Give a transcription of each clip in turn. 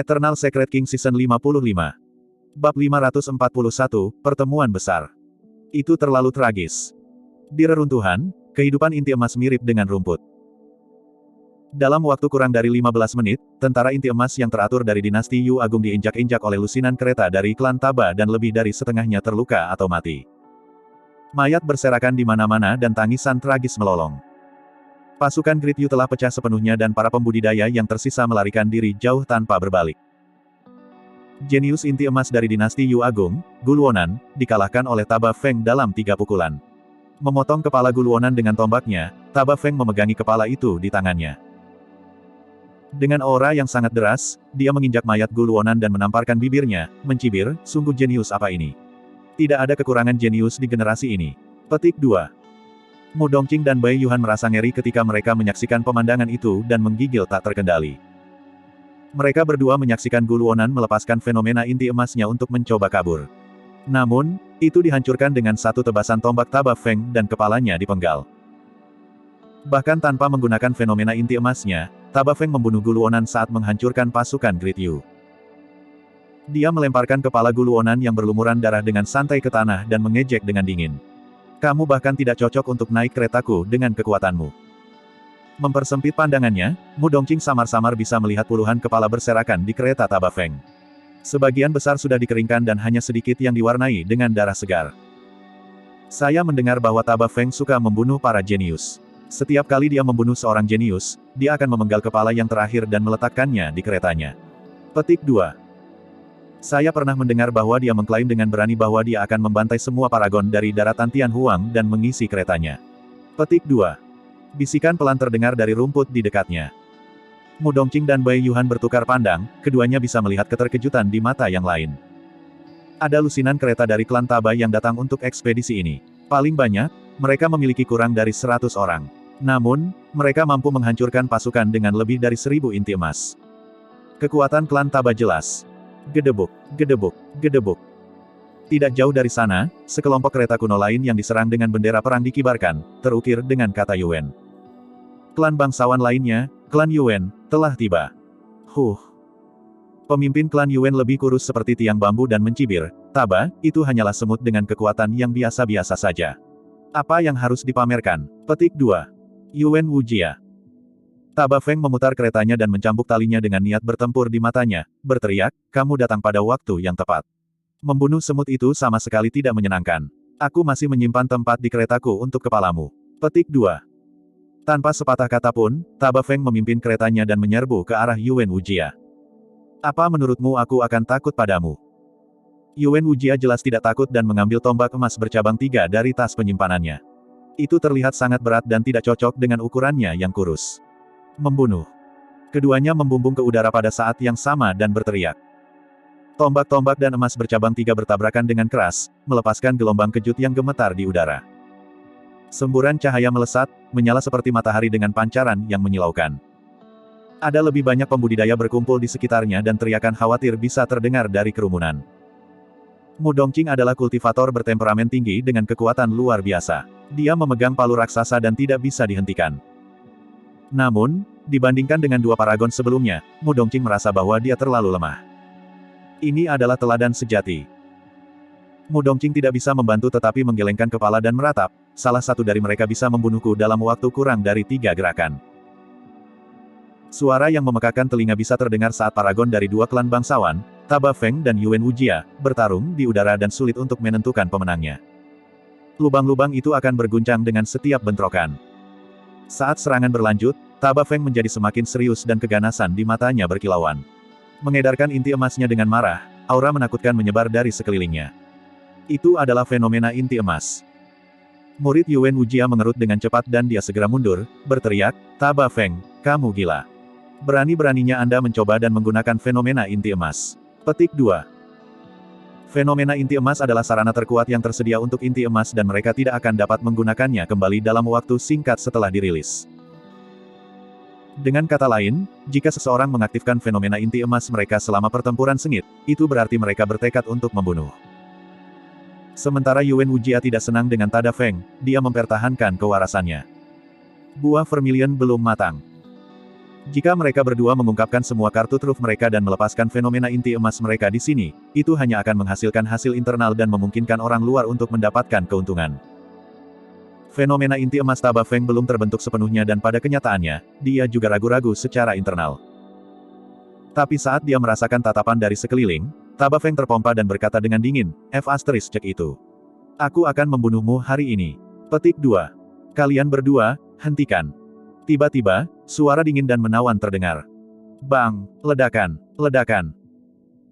Eternal Secret King Season 55. Bab 541, Pertemuan Besar. Itu terlalu tragis. Di reruntuhan, kehidupan inti emas mirip dengan rumput. Dalam waktu kurang dari 15 menit, tentara inti emas yang teratur dari dinasti Yu Agung diinjak-injak oleh lusinan kereta dari klan Taba dan lebih dari setengahnya terluka atau mati. Mayat berserakan di mana-mana dan tangisan tragis melolong. Pasukan Great Yu telah pecah sepenuhnya dan para pembudidaya yang tersisa melarikan diri jauh tanpa berbalik. Jenius inti emas dari dinasti Yu Agung, Gulwonan, dikalahkan oleh Taba Feng dalam 3 pukulan. Memotong kepala Gulwonan dengan tombaknya, Taba Feng memegangi kepala itu di tangannya. Dengan aura yang sangat deras, dia menginjak mayat Gulwonan dan menamparkan bibirnya, mencibir, sungguh jenius apa ini. Tidak ada kekurangan jenius di generasi ini. Petik 2. Mu Dongqing dan Bai Yuhan merasa ngeri ketika mereka menyaksikan pemandangan itu dan menggigil tak terkendali. Mereka berdua menyaksikan Gulwonan melepaskan fenomena inti emasnya untuk mencoba kabur. Namun, itu dihancurkan dengan satu tebasan tombak Taba Feng dan kepalanya dipenggal. Bahkan tanpa menggunakan fenomena inti emasnya, Taba Feng membunuh Gulwonan saat menghancurkan pasukan Great Yu. Dia melemparkan kepala Gulwonan yang berlumuran darah dengan santai ke tanah dan mengejek dengan dingin. Kamu bahkan tidak cocok untuk naik keretaku dengan kekuatanmu. Mempersempit pandangannya, Mu Dongqing samar-samar bisa melihat puluhan kepala berserakan di kereta Taba Feng. Sebagian besar sudah dikeringkan dan hanya sedikit yang diwarnai dengan darah segar. Saya mendengar bahwa Taba Feng suka membunuh para jenius. Setiap kali dia membunuh seorang jenius, dia akan memenggal kepala yang terakhir dan meletakkannya di keretanya. Petik 2. Saya pernah mendengar bahwa dia mengklaim dengan berani bahwa dia akan membantai semua paragon dari daratan Tianhuang dan mengisi keretanya. Petik 2. Bisikan pelan terdengar dari rumput di dekatnya. Mu Dongqing dan Bai Yuhan bertukar pandang, keduanya bisa melihat keterkejutan di mata yang lain. Ada lusinan kereta dari klan Taba yang datang untuk ekspedisi ini. Paling banyak, mereka memiliki kurang dari 100 orang. Namun, mereka mampu menghancurkan pasukan dengan lebih dari 1000 inti emas. Kekuatan klan Taba jelas. Gedebuk, gedebuk, gedebuk. Tidak jauh dari sana, sekelompok kereta kuno lain yang diserang dengan bendera perang dikibarkan, terukir dengan kata Yuan. Klan bangsawan lainnya, klan Yuan, telah tiba. Pemimpin klan Yuan lebih kurus seperti tiang bambu dan mencibir, Taba, itu hanyalah semut dengan kekuatan yang biasa-biasa saja. Apa yang harus dipamerkan? Petik 2. Yuan Wujia. Taba Feng memutar keretanya dan mencambuk talinya dengan niat bertempur di matanya, berteriak, kamu datang pada waktu yang tepat. Membunuh semut itu sama sekali tidak menyenangkan. Aku masih menyimpan tempat di keretaku untuk kepalamu. Petik 2. Tanpa sepatah kata pun, Taba Feng memimpin keretanya dan menyerbu ke arah Yuan Wujia. Apa menurutmu aku akan takut padamu? Yuan Wujia jelas tidak takut dan mengambil tombak emas bercabang 3 dari tas penyimpanannya. Itu terlihat sangat berat dan tidak cocok dengan ukurannya yang kurus. Membunuh. Keduanya membumbung ke udara pada saat yang sama dan berteriak. Tombak-tombak dan emas bercabang 3 bertabrakan dengan keras, melepaskan gelombang kejut yang gemetar di udara. Semburan cahaya melesat, menyala seperti matahari dengan pancaran yang menyilaukan. Ada lebih banyak pembudidaya berkumpul di sekitarnya dan teriakan khawatir bisa terdengar dari kerumunan. Mu Dongqing adalah kultivator bertemperamen tinggi dengan kekuatan luar biasa. Dia memegang palu raksasa dan tidak bisa dihentikan. Namun, dibandingkan dengan 2 paragon sebelumnya, Mu Dongqing merasa bahwa dia terlalu lemah. Ini adalah teladan sejati. Mu Dongqing tidak bisa membantu tetapi menggelengkan kepala dan meratap, salah satu dari mereka bisa membunuhku dalam waktu kurang dari 3 gerakan. Suara yang memekakan telinga bisa terdengar saat paragon dari 2 klan bangsawan, Taba Feng dan Yuan Wujia, bertarung di udara dan sulit untuk menentukan pemenangnya. Lubang-lubang itu akan berguncang dengan setiap bentrokan. Saat serangan berlanjut, Taba Feng menjadi semakin serius dan keganasan di matanya berkilauan. Mengedarkan inti emasnya dengan marah, aura menakutkan menyebar dari sekelilingnya. Itu adalah fenomena inti emas. Murid Yuan Wujia mengerut dengan cepat dan dia segera mundur, berteriak, Taba Feng, kamu gila. Berani-beraninya Anda mencoba dan menggunakan fenomena inti emas. Petik 2. Fenomena inti emas adalah sarana terkuat yang tersedia untuk inti emas dan mereka tidak akan dapat menggunakannya kembali dalam waktu singkat setelah dirilis. Dengan kata lain, jika seseorang mengaktifkan fenomena inti emas mereka selama pertempuran sengit, itu berarti mereka bertekad untuk membunuh. Sementara Yuan Wujia tidak senang dengan Taba Feng, dia mempertahankan kewarasannya. Buah vermilion belum matang. Jika mereka berdua mengungkapkan semua kartu truf mereka dan melepaskan fenomena inti emas mereka di sini, itu hanya akan menghasilkan hasil internal dan memungkinkan orang luar untuk mendapatkan keuntungan. Fenomena inti emas Taba Feng belum terbentuk sepenuhnya dan pada kenyataannya, dia juga ragu-ragu secara internal. Tapi saat dia merasakan tatapan dari sekeliling, Taba Feng terpompa dan berkata dengan dingin, cek itu. Aku akan membunuhmu hari ini. Petik 2. Kalian berdua, hentikan. Tiba-tiba, suara dingin dan menawan terdengar. Bang, ledakan, ledakan.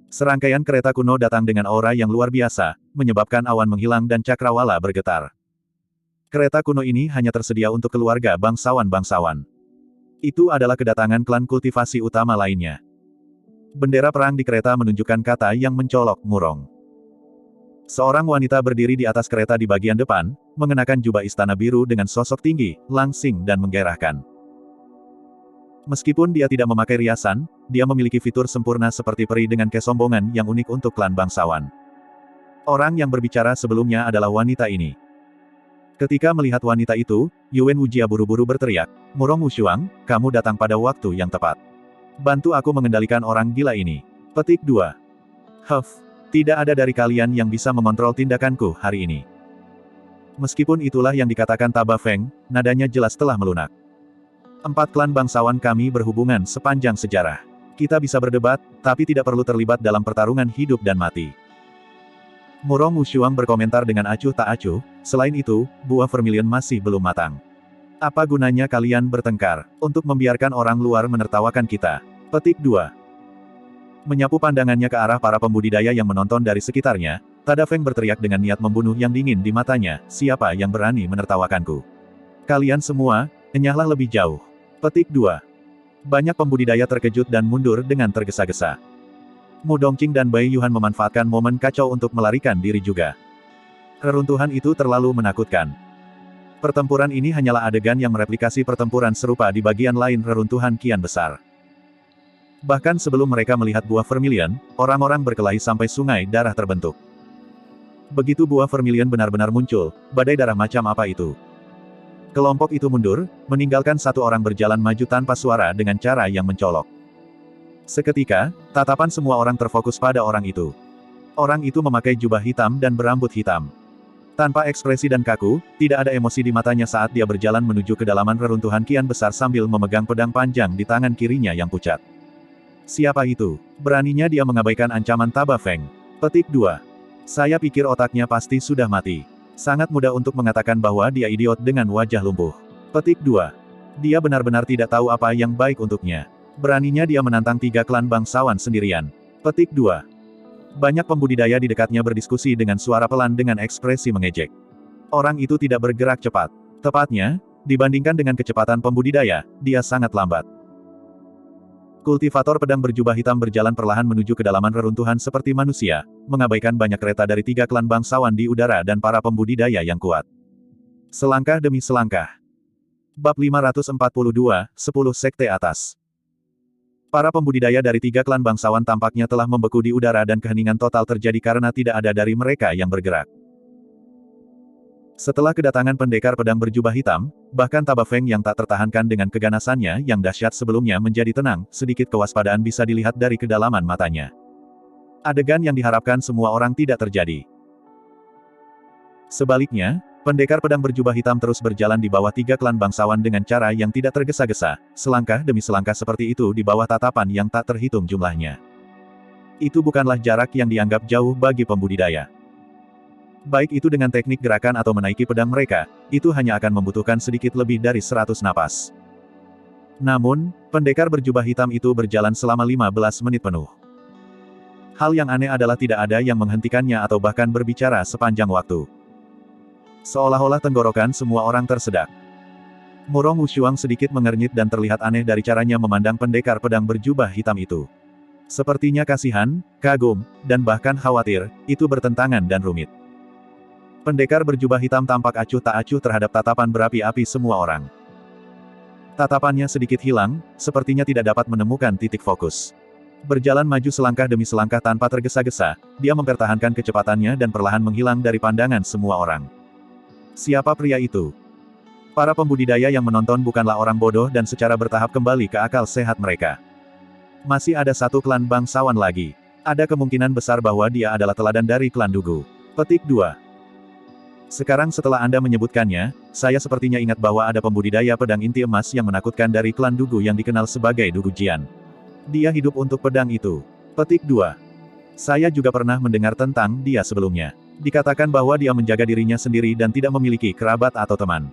Serangkaian kereta kuno datang dengan aura yang luar biasa, menyebabkan awan menghilang dan cakrawala bergetar. Kereta kuno ini hanya tersedia untuk keluarga bangsawan-bangsawan. Itu adalah kedatangan klan kultivasi utama lainnya. Bendera perang di kereta menunjukkan kata yang mencolok, murong. Seorang wanita berdiri di atas kereta di bagian depan, mengenakan jubah istana biru dengan sosok tinggi, langsing dan menggairahkan. Meskipun dia tidak memakai riasan, dia memiliki fitur sempurna seperti peri dengan kesombongan yang unik untuk klan bangsawan. Orang yang berbicara sebelumnya adalah wanita ini. Ketika melihat wanita itu, Yuan Wujia buru-buru berteriak, Murong Wushuang, kamu datang pada waktu yang tepat. Bantu aku mengendalikan orang gila ini. Petik 2. Tidak ada dari kalian yang bisa mengontrol tindakanku hari ini. Meskipun itulah yang dikatakan Taba Feng, nadanya jelas telah melunak. 4 klan bangsawan kami berhubungan sepanjang sejarah. Kita bisa berdebat, tapi tidak perlu terlibat dalam pertarungan hidup dan mati. Murong Wushuang berkomentar dengan acuh tak acuh, selain itu, buah vermilion masih belum matang. Apa gunanya kalian bertengkar, untuk membiarkan orang luar menertawakan kita? Petik 2. Menyapu pandangannya ke arah para pembudidaya yang menonton dari sekitarnya, Tada Feng berteriak dengan niat membunuh yang dingin di matanya, siapa yang berani menertawakanku? Kalian semua, enyahlah lebih jauh. Petik 2. Banyak pembudidaya terkejut dan mundur dengan tergesa-gesa. Mu Dongqing dan Bai Yuhan memanfaatkan momen kacau untuk melarikan diri juga. Reruntuhan itu terlalu menakutkan. Pertempuran ini hanyalah adegan yang mereplikasi pertempuran serupa di bagian lain reruntuhan kian besar. Bahkan sebelum mereka melihat buah vermilion, orang-orang berkelahi sampai sungai darah terbentuk. Begitu buah vermilion benar-benar muncul, badai darah macam apa itu? Kelompok itu mundur, meninggalkan satu orang berjalan maju tanpa suara dengan cara yang mencolok. Seketika, tatapan semua orang terfokus pada orang itu. Orang itu memakai jubah hitam dan berambut hitam. Tanpa ekspresi dan kaku, tidak ada emosi di matanya saat dia berjalan menuju kedalaman reruntuhan kian besar sambil memegang pedang panjang di tangan kirinya yang pucat. Siapa itu? Beraninya dia mengabaikan ancaman Taba Feng. Petik 2. Saya pikir otaknya pasti sudah mati. Sangat mudah untuk mengatakan bahwa dia idiot dengan wajah lumpuh. Petik 2. Dia benar-benar tidak tahu apa yang baik untuknya. Beraninya dia menantang 3 klan bangsawan sendirian. Petik 2. Banyak pembudidaya di dekatnya berdiskusi dengan suara pelan dengan ekspresi mengejek. Orang itu tidak bergerak cepat. Tepatnya, dibandingkan dengan kecepatan pembudidaya, dia sangat lambat. Kultivator pedang berjubah hitam berjalan perlahan menuju kedalaman reruntuhan seperti manusia, mengabaikan banyak kereta dari 3 klan bangsawan di udara dan para pembudidaya yang kuat. Selangkah demi selangkah. Bab 542, 10 Sekte Atas. Para pembudidaya dari 3 klan bangsawan tampaknya telah membeku di udara dan keheningan total terjadi karena tidak ada dari mereka yang bergerak. Setelah kedatangan pendekar pedang berjubah hitam, bahkan Taba Feng yang tak tertahankan dengan keganasannya yang dahsyat sebelumnya menjadi tenang, sedikit kewaspadaan bisa dilihat dari kedalaman matanya. Adegan yang diharapkan semua orang tidak terjadi. Sebaliknya, pendekar pedang berjubah hitam terus berjalan di bawah 3 klan bangsawan dengan cara yang tidak tergesa-gesa, selangkah demi selangkah seperti itu di bawah tatapan yang tak terhitung jumlahnya. Itu bukanlah jarak yang dianggap jauh bagi pembudidaya. Baik itu dengan teknik gerakan atau menaiki pedang mereka, itu hanya akan membutuhkan sedikit lebih dari 100 napas. Namun, pendekar berjubah hitam itu berjalan selama 15 menit penuh. Hal yang aneh adalah tidak ada yang menghentikannya atau bahkan berbicara sepanjang waktu. Seolah-olah tenggorokan semua orang tersedak. Murong Wushuang sedikit mengernyit dan terlihat aneh dari caranya memandang pendekar pedang berjubah hitam itu. Sepertinya kasihan, kagum, dan bahkan khawatir, itu bertentangan dan rumit. Pendekar berjubah hitam tampak acuh tak acuh terhadap tatapan berapi-api semua orang. Tatapannya sedikit hilang, sepertinya tidak dapat menemukan titik fokus. Berjalan maju selangkah demi selangkah tanpa tergesa-gesa, dia mempertahankan kecepatannya dan perlahan menghilang dari pandangan semua orang. Siapa pria itu? Para pembudidaya yang menonton bukanlah orang bodoh dan secara bertahap kembali ke akal sehat mereka. Masih ada satu klan bangsawan lagi. Ada kemungkinan besar bahwa dia adalah teladan dari klan Dugu. Petik 2. Sekarang setelah Anda menyebutkannya, saya sepertinya ingat bahwa ada pembudidaya pedang inti emas yang menakutkan dari klan Dugu yang dikenal sebagai Dugu Jian. Dia hidup untuk pedang itu. Petik 2. Saya juga pernah mendengar tentang dia sebelumnya. Dikatakan bahwa dia menjaga dirinya sendiri dan tidak memiliki kerabat atau teman.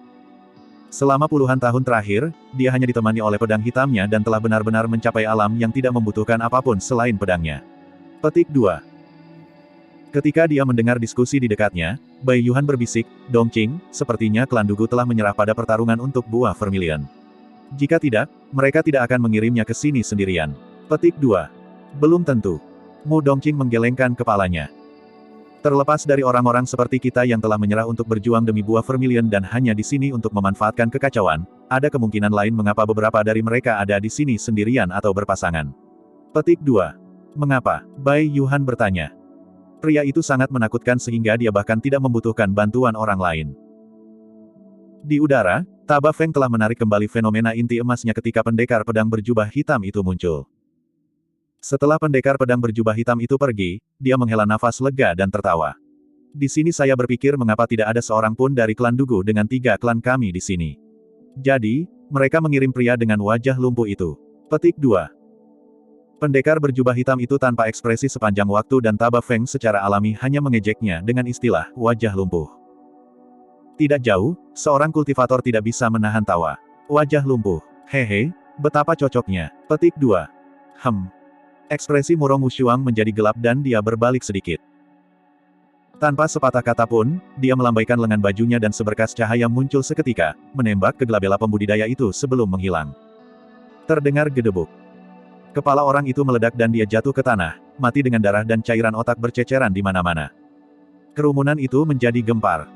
Selama puluhan tahun terakhir, dia hanya ditemani oleh pedang hitamnya dan telah benar-benar mencapai alam yang tidak membutuhkan apapun selain pedangnya. Petik 2. Ketika dia mendengar diskusi di dekatnya, Bai Yuhan berbisik, Dongqing, sepertinya klan Dugu telah menyerah pada pertarungan untuk buah vermilion. Jika tidak, mereka tidak akan mengirimnya ke sini sendirian. Petik 2. Belum tentu. Mu Dongqing menggelengkan kepalanya. Terlepas dari orang-orang seperti kita yang telah menyerah untuk berjuang demi buah vermilion dan hanya di sini untuk memanfaatkan kekacauan, ada kemungkinan lain mengapa beberapa dari mereka ada di sini sendirian atau berpasangan. Petik 2. Mengapa? Bai Yuhan bertanya. Pria itu sangat menakutkan sehingga dia bahkan tidak membutuhkan bantuan orang lain. Di udara, Taba Feng telah menarik kembali fenomena inti emasnya ketika pendekar pedang berjubah hitam itu muncul. Setelah pendekar pedang berjubah hitam itu pergi, dia menghela nafas lega dan tertawa. Di sini saya berpikir mengapa tidak ada seorang pun dari klan Dugu dengan 3 klan kami di sini. Jadi, mereka mengirim pria dengan wajah lumpuh itu. Petik 2. Pendekar berjubah hitam itu tanpa ekspresi sepanjang waktu dan Taba Feng secara alami hanya mengejeknya dengan istilah, wajah lumpuh. Tidak jauh, seorang kultivator tidak bisa menahan tawa. Wajah lumpuh. Hehe, betapa cocoknya. Petik 2. Ekspresi Murong Wushuang menjadi gelap dan dia berbalik sedikit. Tanpa sepatah kata pun, dia melambaikan lengan bajunya dan seberkas cahaya muncul seketika, menembak ke gelabela pembudidaya itu sebelum menghilang. Terdengar gedebuk. Kepala orang itu meledak dan dia jatuh ke tanah, mati dengan darah dan cairan otak berceceran di mana-mana. Kerumunan itu menjadi gempar.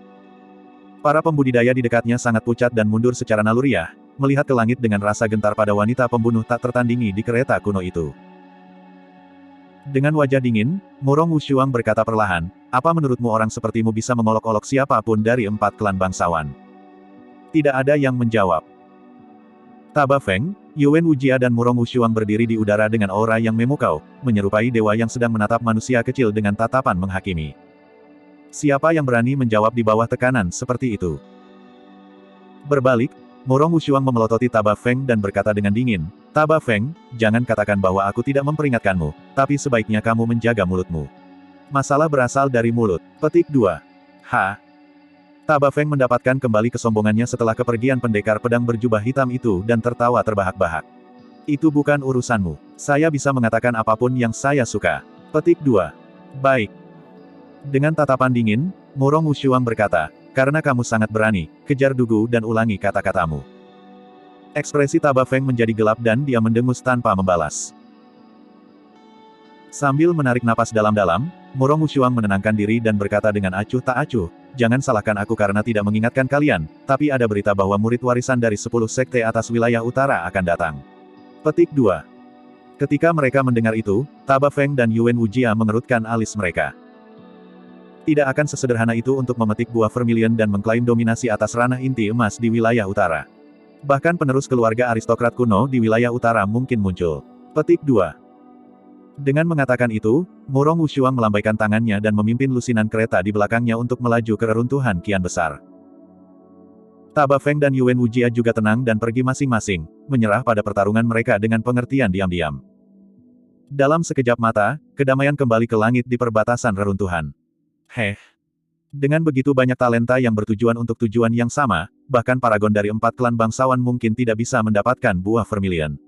Para pembudidaya di dekatnya sangat pucat dan mundur secara naluriah, melihat ke langit dengan rasa gentar pada wanita pembunuh tak tertandingi di kereta kuno itu. Dengan wajah dingin, Murong Wushuang berkata perlahan, apa menurutmu orang sepertimu bisa mengolok-olok siapapun dari 4 klan bangsawan? Tidak ada yang menjawab. Taba Feng, Yuan Wujia dan Murong Wushuang berdiri di udara dengan aura yang memukau, menyerupai dewa yang sedang menatap manusia kecil dengan tatapan menghakimi. Siapa yang berani menjawab di bawah tekanan seperti itu? Berbalik, Murong Wushuang memelototi Taba Feng dan berkata dengan dingin, Taba Feng, jangan katakan bahwa aku tidak memperingatkanmu, tapi sebaiknya kamu menjaga mulutmu. Masalah berasal dari mulut. Petik 2. Taba Feng mendapatkan kembali kesombongannya setelah kepergian pendekar pedang berjubah hitam itu dan tertawa terbahak-bahak. Itu bukan urusanmu. Saya bisa mengatakan apapun yang saya suka. Petik 2. Baik. Dengan tatapan dingin, Murong Wushuang berkata, karena kamu sangat berani, kejar Dugu dan ulangi kata-katamu. Ekspresi Taba Feng menjadi gelap dan dia mendengus tanpa membalas. Sambil menarik napas dalam-dalam, Murong Wushuang menenangkan diri dan berkata dengan acuh tak acuh, jangan salahkan aku karena tidak mengingatkan kalian, tapi ada berita bahwa murid warisan dari 10 sekte atas wilayah utara akan datang. Petik 2. Ketika mereka mendengar itu, Taba Feng dan Yuan Wujia mengerutkan alis mereka. Tidak akan sesederhana itu untuk memetik buah vermilion dan mengklaim dominasi atas ranah inti emas di wilayah utara. Bahkan penerus keluarga aristokrat kuno di wilayah utara mungkin muncul. Petik 2. Dengan mengatakan itu, Murong Wushuang melambaikan tangannya dan memimpin lusinan kereta di belakangnya untuk melaju ke reruntuhan kian besar. Taba Feng dan Yuan Wujia juga tenang dan pergi masing-masing, menyerah pada pertarungan mereka dengan pengertian diam-diam. Dalam sekejap mata, kedamaian kembali ke langit di perbatasan reruntuhan. Dengan begitu banyak talenta yang bertujuan untuk tujuan yang sama, bahkan paragon dari 4 klan bangsawan mungkin tidak bisa mendapatkan buah vermilion.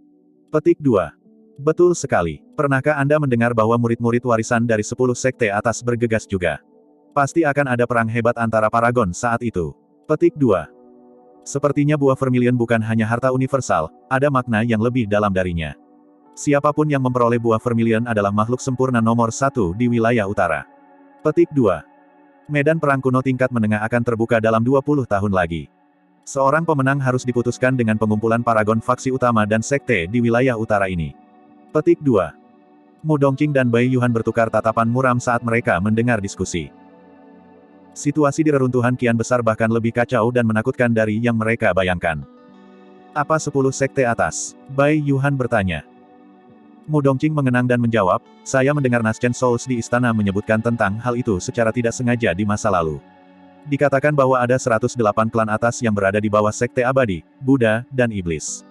Petik 2. Betul sekali. Pernahkah Anda mendengar bahwa murid-murid warisan dari 10 sekte atas bergegas juga? Pasti akan ada perang hebat antara paragon saat itu. Petik 2. Sepertinya buah vermilion bukan hanya harta universal, ada makna yang lebih dalam darinya. Siapapun yang memperoleh buah vermilion adalah makhluk sempurna nomor 1 di wilayah utara. Petik 2. Medan perang kuno tingkat menengah akan terbuka dalam 20 tahun lagi. Seorang pemenang harus diputuskan dengan pengumpulan paragon faksi utama dan sekte di wilayah utara ini. Petik 2. Mu Dongqing dan Bai Yuhan bertukar tatapan muram saat mereka mendengar diskusi. Situasi di reruntuhan kian besar bahkan lebih kacau dan menakutkan dari yang mereka bayangkan. Apa 10 sekte atas? Bai Yuhan bertanya. Mu Dongqing mengenang dan menjawab, saya mendengar Naschen Souls di istana menyebutkan tentang hal itu secara tidak sengaja di masa lalu. Dikatakan bahwa ada 108 klan atas yang berada di bawah sekte abadi, Buddha, dan Iblis.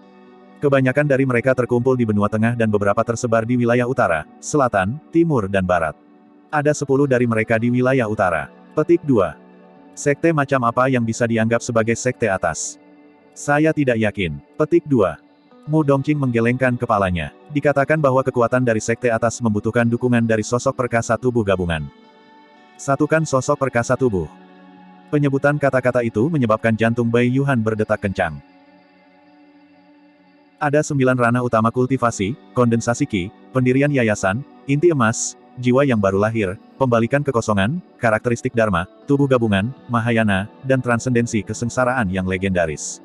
Kebanyakan dari mereka terkumpul di benua tengah dan beberapa tersebar di wilayah utara, selatan, timur dan barat. Ada 10 dari mereka di wilayah utara. Petik 2. Sekte macam apa yang bisa dianggap sebagai sekte atas? Saya tidak yakin. Petik 2. Mu Dongqing menggelengkan kepalanya. Dikatakan bahwa kekuatan dari sekte atas membutuhkan dukungan dari sosok perkasa tubuh gabungan. Satukan sosok perkasa tubuh. Penyebutan kata-kata itu menyebabkan jantung Bai Yuhan berdetak kencang. Ada 9 ranah utama kultivasi, kondensasi Qi, pendirian yayasan, inti emas, jiwa yang baru lahir, pembalikan kekosongan, karakteristik Dharma, tubuh gabungan, Mahayana, dan transendensi kesengsaraan yang legendaris.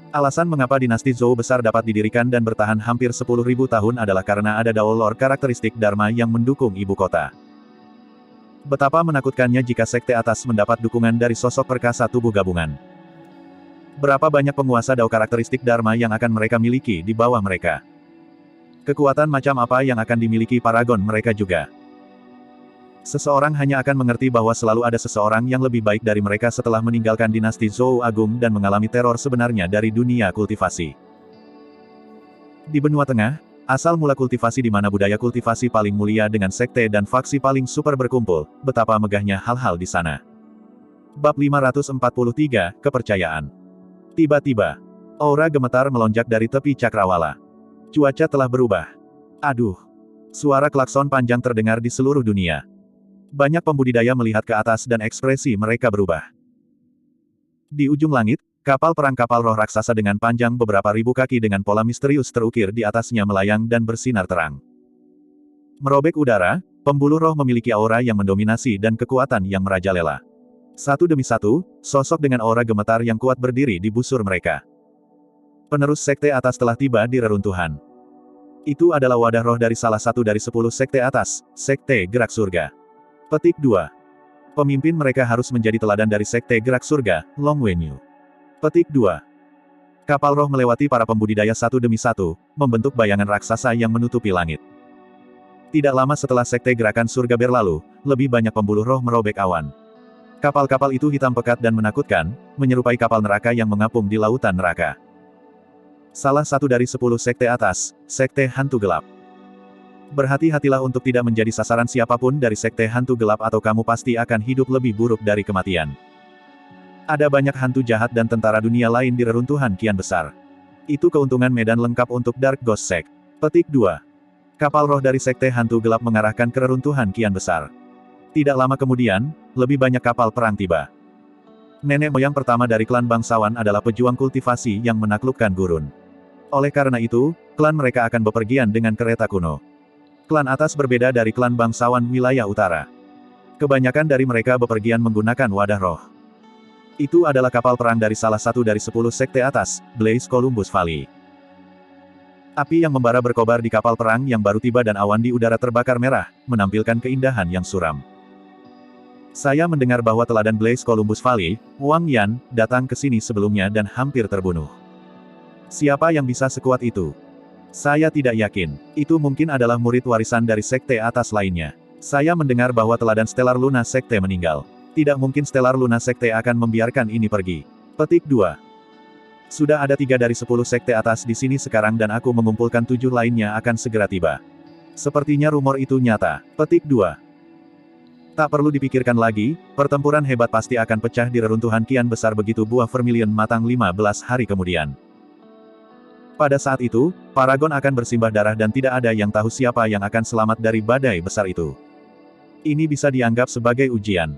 Alasan mengapa dinasti Zhou besar dapat didirikan dan bertahan hampir 10.000 tahun adalah karena ada Dao Lore karakteristik Dharma yang mendukung ibu kota. Betapa menakutkannya jika sekte atas mendapat dukungan dari sosok perkasa tubuh gabungan. Berapa banyak penguasa Dao karakteristik Dharma yang akan mereka miliki di bawah mereka? Kekuatan macam apa yang akan dimiliki paragon mereka juga? Seseorang hanya akan mengerti bahwa selalu ada seseorang yang lebih baik dari mereka setelah meninggalkan dinasti Zhou Agung dan mengalami teror sebenarnya dari dunia kultivasi. Di benua tengah, asal mula kultivasi di mana budaya kultivasi paling mulia dengan sekte dan faksi paling super berkumpul, betapa megahnya hal-hal di sana. Bab 543, Kepercayaan. Tiba-tiba, aura gemetar melonjak dari tepi cakrawala. Cuaca telah berubah. Aduh! Suara klakson panjang terdengar di seluruh dunia. Banyak pembudidaya melihat ke atas dan ekspresi mereka berubah. Di ujung langit, kapal perang kapal roh raksasa dengan panjang beberapa ribu kaki dengan pola misterius terukir di atasnya melayang dan bersinar terang. Merobek udara, pembuluh roh memiliki aura yang mendominasi dan kekuatan yang merajalela. Satu demi satu, sosok dengan aura gemetar yang kuat berdiri di busur mereka. Penerus sekte atas telah tiba di reruntuhan. Itu adalah wadah roh dari salah satu dari 10 sekte atas, Sekte Gerak Surga. Petik 2. Pemimpin mereka harus menjadi teladan dari Sekte Gerak Surga, Long Wenyu. Petik 2. Kapal roh melewati para pembudidaya satu demi satu, membentuk bayangan raksasa yang menutupi langit. Tidak lama setelah Sekte Gerakan Surga berlalu, lebih banyak pembuluh roh merobek awan. Kapal-kapal itu hitam pekat dan menakutkan, menyerupai kapal neraka yang mengapung di lautan neraka. Salah satu dari 10 sekte atas, Sekte Hantu Gelap. Berhati-hatilah untuk tidak menjadi sasaran siapapun dari sekte hantu gelap atau kamu pasti akan hidup lebih buruk dari kematian. Ada banyak hantu jahat dan tentara dunia lain di reruntuhan kian besar. Itu keuntungan medan lengkap untuk Dark Ghost Sect. Petik 2. Kapal roh dari sekte hantu gelap mengarahkan ke reruntuhan kian besar. Tidak lama kemudian, lebih banyak kapal perang tiba. Nenek moyang pertama dari klan bangsawan adalah pejuang kultivasi yang menaklukkan gurun. Oleh karena itu, klan mereka akan bepergian dengan kereta kuno. Klan atas berbeda dari klan bangsawan wilayah utara. Kebanyakan dari mereka bepergian menggunakan wadah roh. Itu adalah kapal perang dari salah satu dari 10 sekte atas, Blaze Columbus Valley. Api yang membara berkobar di kapal perang yang baru tiba dan awan di udara terbakar merah, menampilkan keindahan yang suram. Saya mendengar bahwa teladan Blaze Columbus Valley, Wang Yan, datang ke sini sebelumnya dan hampir terbunuh. Siapa yang bisa sekuat itu? Saya tidak yakin. Itu mungkin adalah murid warisan dari sekte atas lainnya. Saya mendengar bahwa teladan Stellar Luna Sekte meninggal. Tidak mungkin Stellar Luna Sekte akan membiarkan ini pergi. Petik 2. Sudah ada 3 dari 10 sekte atas di sini sekarang dan aku mengumpulkan 7 lainnya akan segera tiba. Sepertinya rumor itu nyata. Petik 2. Tak perlu dipikirkan lagi, pertempuran hebat pasti akan pecah di reruntuhan kian besar begitu buah vermilion matang 15 hari kemudian. Pada saat itu, Paragon akan bersimbah darah dan tidak ada yang tahu siapa yang akan selamat dari badai besar itu. Ini bisa dianggap sebagai ujian.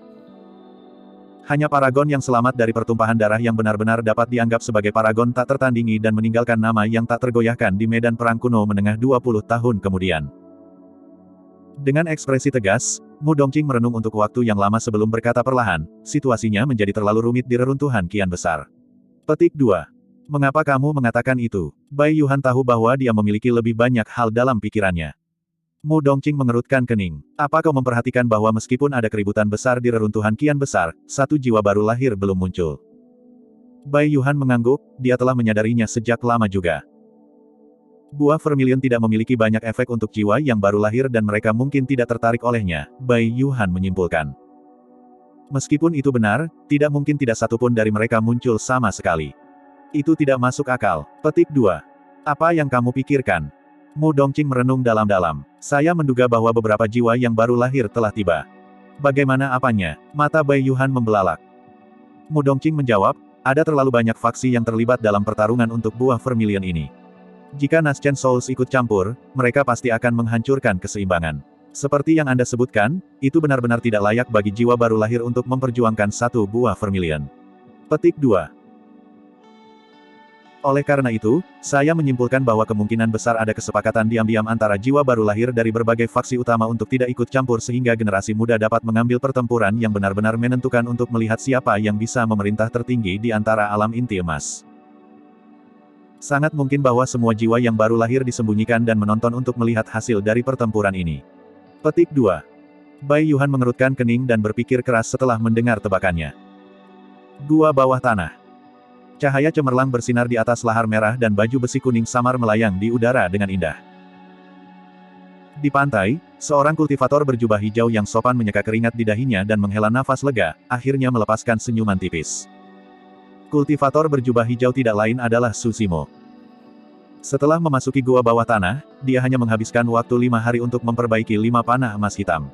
Hanya Paragon yang selamat dari pertumpahan darah yang benar-benar dapat dianggap sebagai Paragon tak tertandingi dan meninggalkan nama yang tak tergoyahkan di medan perang kuno menengah 20 tahun kemudian. Dengan ekspresi tegas, Mu Dongqing merenung untuk waktu yang lama sebelum berkata perlahan, situasinya menjadi terlalu rumit di reruntuhan kian besar. Petik 2. Mengapa kamu mengatakan itu? Bai Yuhan tahu bahwa dia memiliki lebih banyak hal dalam pikirannya. Mu Dongqing mengerutkan kening. Apa kau memperhatikan bahwa meskipun ada keributan besar di reruntuhan kian besar, satu jiwa baru lahir belum muncul? Bai Yuhan mengangguk, dia telah menyadarinya sejak lama juga. Buah vermilion tidak memiliki banyak efek untuk jiwa yang baru lahir dan mereka mungkin tidak tertarik olehnya, Bai Yuhan menyimpulkan. Meskipun itu benar, tidak mungkin tidak satupun dari mereka muncul sama sekali. Itu tidak masuk akal. Petik 2. Apa yang kamu pikirkan? Mu Dongqing merenung dalam-dalam. Saya menduga bahwa beberapa jiwa yang baru lahir telah tiba. Bagaimana apanya? Mata Bai Yuhan membelalak. Mu Dongqing menjawab, ada terlalu banyak faksi yang terlibat dalam pertarungan untuk buah vermilion ini. Jika Naschen Souls ikut campur, mereka pasti akan menghancurkan keseimbangan. Seperti yang Anda sebutkan, itu benar-benar tidak layak bagi jiwa baru lahir untuk memperjuangkan satu buah vermilion. Petik 2. Oleh karena itu, saya menyimpulkan bahwa kemungkinan besar ada kesepakatan diam-diam antara jiwa baru lahir dari berbagai faksi utama untuk tidak ikut campur sehingga generasi muda dapat mengambil pertempuran yang benar-benar menentukan untuk melihat siapa yang bisa memerintah tertinggi di antara alam inti emas. Sangat mungkin bahwa semua jiwa yang baru lahir disembunyikan dan menonton untuk melihat hasil dari pertempuran ini. Petik 2. Bai Yuhan mengerutkan kening dan berpikir keras setelah mendengar tebakannya. Gua bawah tanah. Cahaya cemerlang bersinar di atas lahar merah dan baju besi kuning samar melayang di udara dengan indah. Di pantai, seorang kultivator berjubah hijau yang sopan menyeka keringat di dahinya dan menghela nafas lega, akhirnya melepaskan senyuman tipis. Kultivator berjubah hijau tidak lain adalah Su Zimo. Setelah memasuki gua bawah tanah, dia hanya menghabiskan waktu 5 hari untuk memperbaiki 5 panah emas hitam.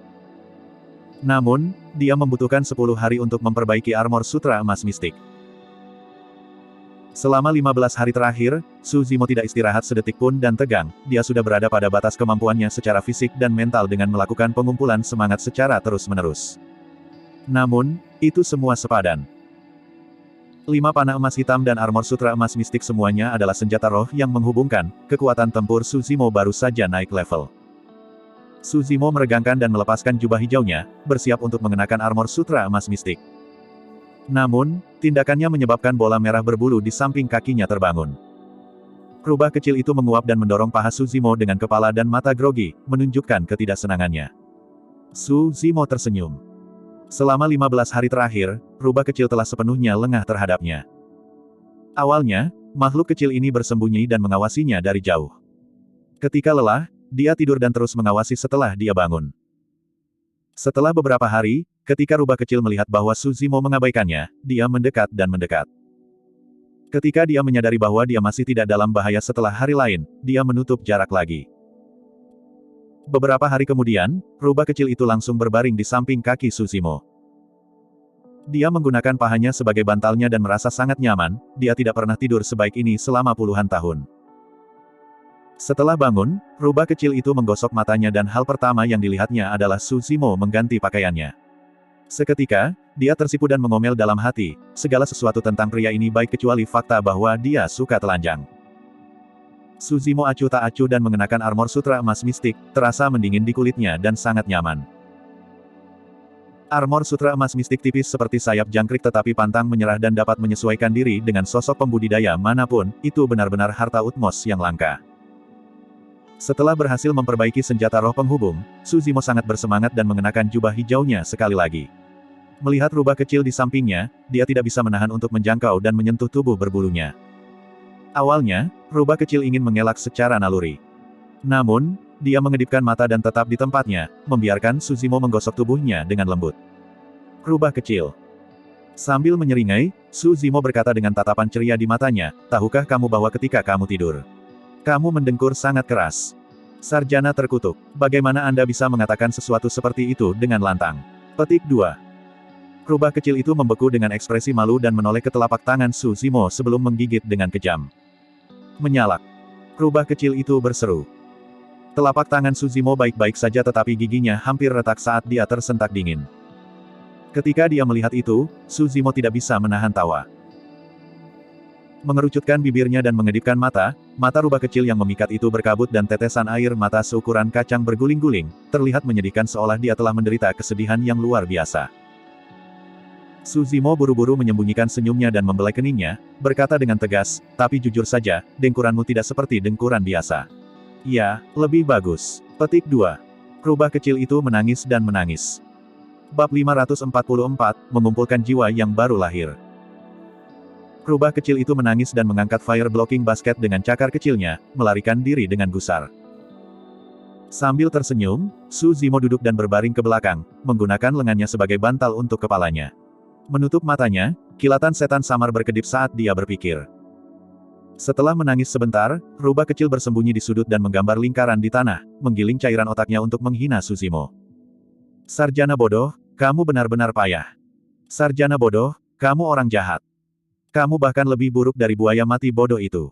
Namun, dia membutuhkan 10 hari untuk memperbaiki armor sutra emas mistik. Selama 15 hari terakhir, Su Zimo tidak istirahat sedetik pun dan tegang, dia sudah berada pada batas kemampuannya secara fisik dan mental dengan melakukan pengumpulan semangat secara terus-menerus. Namun, itu semua sepadan. 5 panah emas hitam dan armor sutra emas mistik semuanya adalah senjata roh yang menghubungkan, kekuatan tempur Su Zimo baru saja naik level. Su Zimo meregangkan dan melepaskan jubah hijaunya, bersiap untuk mengenakan armor sutra emas mistik. Namun, tindakannya menyebabkan bola merah berbulu di samping kakinya terbangun. Rubah kecil itu menguap dan mendorong paha Su Zimo dengan kepala dan mata grogi, menunjukkan ketidaksenangannya. Su Zimo tersenyum. Selama 15 hari terakhir, rubah kecil telah sepenuhnya lengah terhadapnya. Awalnya, makhluk kecil ini bersembunyi dan mengawasinya dari jauh. Ketika lelah, dia tidur dan terus mengawasi setelah dia bangun. Setelah beberapa hari, ketika rubah kecil melihat bahwa Su Zimo mengabaikannya, dia mendekat dan mendekat. Ketika dia menyadari bahwa dia masih tidak dalam bahaya setelah hari lain, dia menutup jarak lagi. Beberapa hari kemudian, rubah kecil itu langsung berbaring di samping kaki Su Zimo. Dia menggunakan pahanya sebagai bantalnya dan merasa sangat nyaman, dia tidak pernah tidur sebaik ini selama puluhan tahun. Setelah bangun, rubah kecil itu menggosok matanya dan hal pertama yang dilihatnya adalah Su Zimo mengganti pakaiannya. Seketika, dia tersipu dan mengomel dalam hati, segala sesuatu tentang pria ini baik kecuali fakta bahwa dia suka telanjang. Su Zimo acuh tak acuh dan mengenakan armor sutra emas mistik, terasa mendingin di kulitnya dan sangat nyaman. Armor sutra emas mistik tipis seperti sayap jangkrik tetapi pantang menyerah dan dapat menyesuaikan diri dengan sosok pembudidaya manapun, itu benar-benar harta utmos yang langka. Setelah berhasil memperbaiki senjata roh penghubung, Su Zimo sangat bersemangat dan mengenakan jubah hijaunya sekali lagi. Melihat rubah kecil di sampingnya, dia tidak bisa menahan untuk menjangkau dan menyentuh tubuh berbulunya. Awalnya, rubah kecil ingin mengelak secara naluri. Namun, dia mengedipkan mata dan tetap di tempatnya, membiarkan Su Zimo menggosok tubuhnya dengan lembut. Rubah kecil. Sambil menyeringai, Su Zimo berkata dengan tatapan ceria di matanya, tahukah kamu bahwa ketika kamu tidur, kamu mendengkur sangat keras. Sarjana terkutuk. Bagaimana Anda bisa mengatakan sesuatu seperti itu dengan lantang? Petik 2. Rubah kecil itu membeku dengan ekspresi malu dan menoleh ke telapak tangan Su Zimo sebelum menggigit dengan kejam. Menyalak. Rubah kecil itu berseru. Telapak tangan Su Zimo baik-baik saja tetapi giginya hampir retak saat dia tersentak dingin. Ketika dia melihat itu, Su Zimo tidak bisa menahan tawa. Mengerucutkan bibirnya dan mengedipkan mata, mata rubah kecil yang memikat itu berkabut dan tetesan air mata seukuran kacang berguling-guling, terlihat menyedihkan seolah dia telah menderita kesedihan yang luar biasa. Su Zimo buru-buru menyembunyikan senyumnya dan membelai keningnya, berkata dengan tegas, tapi jujur saja, dengkuranmu tidak seperti dengkuran biasa. Ya, lebih bagus. Petik 2. Rubah kecil itu menangis dan menangis. Bab 544, mengumpulkan jiwa yang baru lahir. Rubah kecil itu menangis dan mengangkat fire blocking basket dengan cakar kecilnya, melarikan diri dengan gusar. Sambil tersenyum, Su Zimo duduk dan berbaring ke belakang, menggunakan lengannya sebagai bantal untuk kepalanya. Menutup matanya, kilatan setan samar berkedip saat dia berpikir. Setelah menangis sebentar, rubah kecil bersembunyi di sudut dan menggambar lingkaran di tanah, menggiling cairan otaknya untuk menghina Su Zimo. Sarjana bodoh, kamu benar-benar payah. Sarjana bodoh, kamu orang jahat. Kamu bahkan lebih buruk dari buaya mati bodoh itu.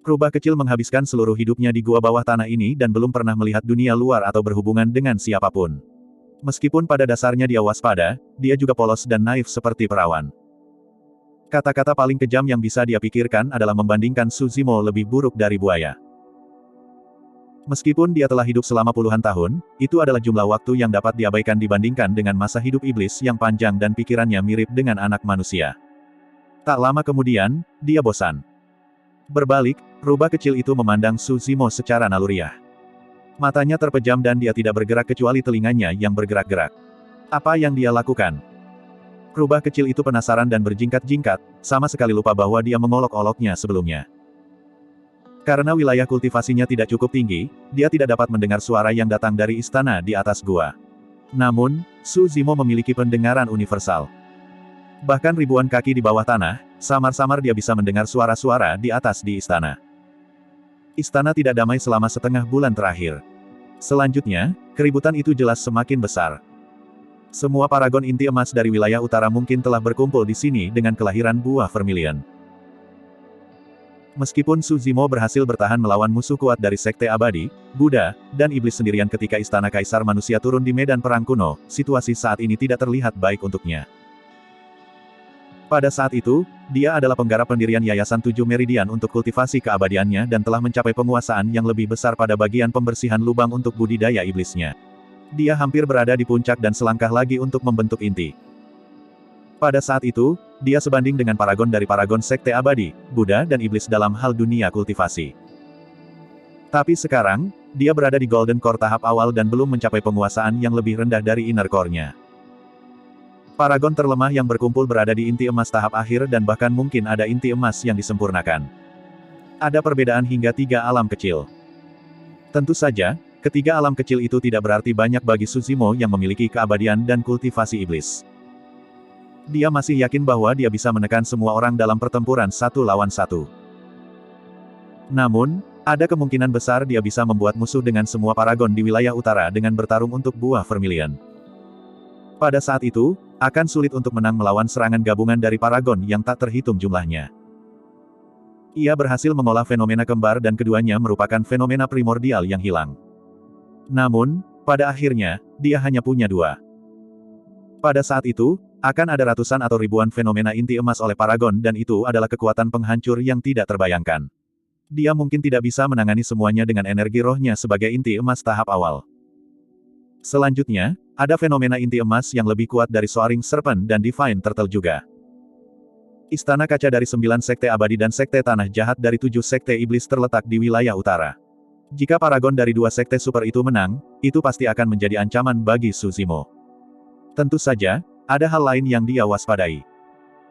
Rubah kecil menghabiskan seluruh hidupnya di gua bawah tanah ini dan belum pernah melihat dunia luar atau berhubungan dengan siapapun. Meskipun pada dasarnya dia waspada, dia juga polos dan naif seperti perawan. Kata-kata paling kejam yang bisa dia pikirkan adalah membandingkan Su Zimo lebih buruk dari buaya. Meskipun dia telah hidup selama puluhan tahun, itu adalah jumlah waktu yang dapat diabaikan dibandingkan dengan masa hidup iblis yang panjang dan pikirannya mirip dengan anak manusia. Tak lama kemudian, dia bosan. Berbalik, rubah kecil itu memandang Su Zimo secara naluriah. Matanya terpejam dan dia tidak bergerak kecuali telinganya yang bergerak-gerak. Apa yang dia lakukan? Rubah kecil itu penasaran dan berjingkat-jingkat, sama sekali lupa bahwa dia mengolok-oloknya sebelumnya. Karena wilayah kultivasinya tidak cukup tinggi, dia tidak dapat mendengar suara yang datang dari istana di atas gua. Namun, Su Zimo memiliki pendengaran universal. Bahkan ribuan kaki di bawah tanah, samar-samar dia bisa mendengar suara-suara di atas di istana. Istana tidak damai selama setengah bulan terakhir. Selanjutnya, keributan itu jelas semakin besar. Semua paragon inti emas dari wilayah utara mungkin telah berkumpul di sini dengan kelahiran buah Vermilion. Meskipun Su Zimo berhasil bertahan melawan musuh kuat dari Sekte Abadi, Buddha, dan Iblis sendirian ketika Istana Kaisar Manusia turun di medan perang kuno, situasi saat ini tidak terlihat baik untuknya. Pada saat itu, dia adalah penggarap pendirian Yayasan Tujuh Meridian untuk kultivasi keabadiannya dan telah mencapai penguasaan yang lebih besar pada bagian pembersihan lubang untuk budidaya iblisnya. Dia hampir berada di puncak dan selangkah lagi untuk membentuk inti. Pada saat itu, dia sebanding dengan paragon dari paragon Sekte Abadi, Buddha dan Iblis dalam hal dunia kultivasi. Tapi sekarang, dia berada di Golden Core tahap awal dan belum mencapai penguasaan yang lebih rendah dari Inner Core-nya. Paragon terlemah yang berkumpul berada di inti emas tahap akhir dan bahkan mungkin ada inti emas yang disempurnakan. Ada perbedaan hingga 3 alam kecil. Tentu saja, ketiga alam kecil itu tidak berarti banyak bagi Su Zimo yang memiliki keabadian dan kultivasi iblis. Dia masih yakin bahwa dia bisa menekan semua orang dalam pertempuran 1 lawan 1. Namun, ada kemungkinan besar dia bisa membuat musuh dengan semua paragon di wilayah utara dengan bertarung untuk buah Vermilion. Pada saat itu, akan sulit untuk menang melawan serangan gabungan dari paragon yang tak terhitung jumlahnya. Ia berhasil mengolah fenomena kembar dan keduanya merupakan fenomena primordial yang hilang. Namun, pada akhirnya, dia hanya punya 2. Pada saat itu, akan ada ratusan atau ribuan fenomena inti emas oleh paragon dan itu adalah kekuatan penghancur yang tidak terbayangkan. Dia mungkin tidak bisa menangani semuanya dengan energi rohnya sebagai inti emas tahap awal. Selanjutnya, ada fenomena inti emas yang lebih kuat dari Soaring Serpent dan Divine Turtle juga. Istana kaca dari 9 sekte abadi dan sekte tanah jahat dari 7 sekte iblis terletak di wilayah utara. Jika paragon dari 2 sekte super itu menang, itu pasti akan menjadi ancaman bagi Su Zimo. Tentu saja, ada hal lain yang dia waspadai.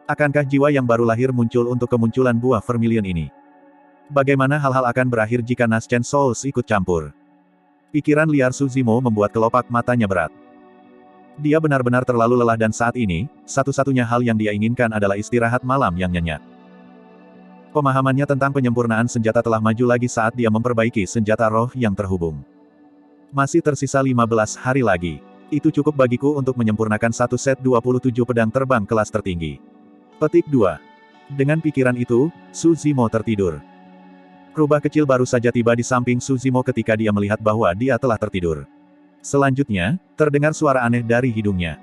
Akankah jiwa yang baru lahir muncul untuk kemunculan buah Vermilion ini? Bagaimana hal-hal akan berakhir jika Naschen Souls ikut campur? Pikiran liar Su Zimo membuat kelopak matanya berat. Dia benar-benar terlalu lelah dan saat ini, satu-satunya hal yang dia inginkan adalah istirahat malam yang nyenyak. Pemahamannya tentang penyempurnaan senjata telah maju lagi saat dia memperbaiki senjata roh yang terhubung. Masih tersisa 15 hari lagi. Itu cukup bagiku untuk menyempurnakan satu set 27 pedang terbang kelas tertinggi. Petik 2. Dengan pikiran itu, Su Zimo tertidur. Rubah kecil baru saja tiba di samping Su Zimo ketika dia melihat bahwa dia telah tertidur. Selanjutnya, terdengar suara aneh dari hidungnya.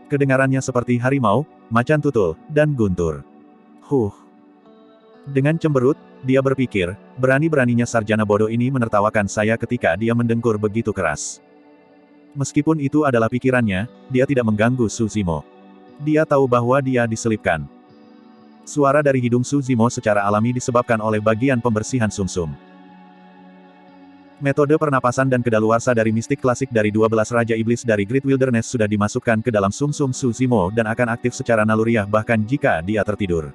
Kedengarannya seperti harimau, macan tutul, dan guntur. Dengan cemberut, dia berpikir, berani-beraninya sarjana bodoh ini menertawakan saya ketika dia mendengkur begitu keras. Meskipun itu adalah pikirannya, dia tidak mengganggu Su Zimo. Dia tahu bahwa dia diselipkan. Suara dari hidung Su Zimo secara alami disebabkan oleh bagian pembersihan sumsum. Metode pernapasan dan kedaluarsa dari mistik klasik dari 12 Raja Iblis dari Great Wilderness sudah dimasukkan ke dalam sumsum Su Zimo dan akan aktif secara naluriah bahkan jika dia tertidur.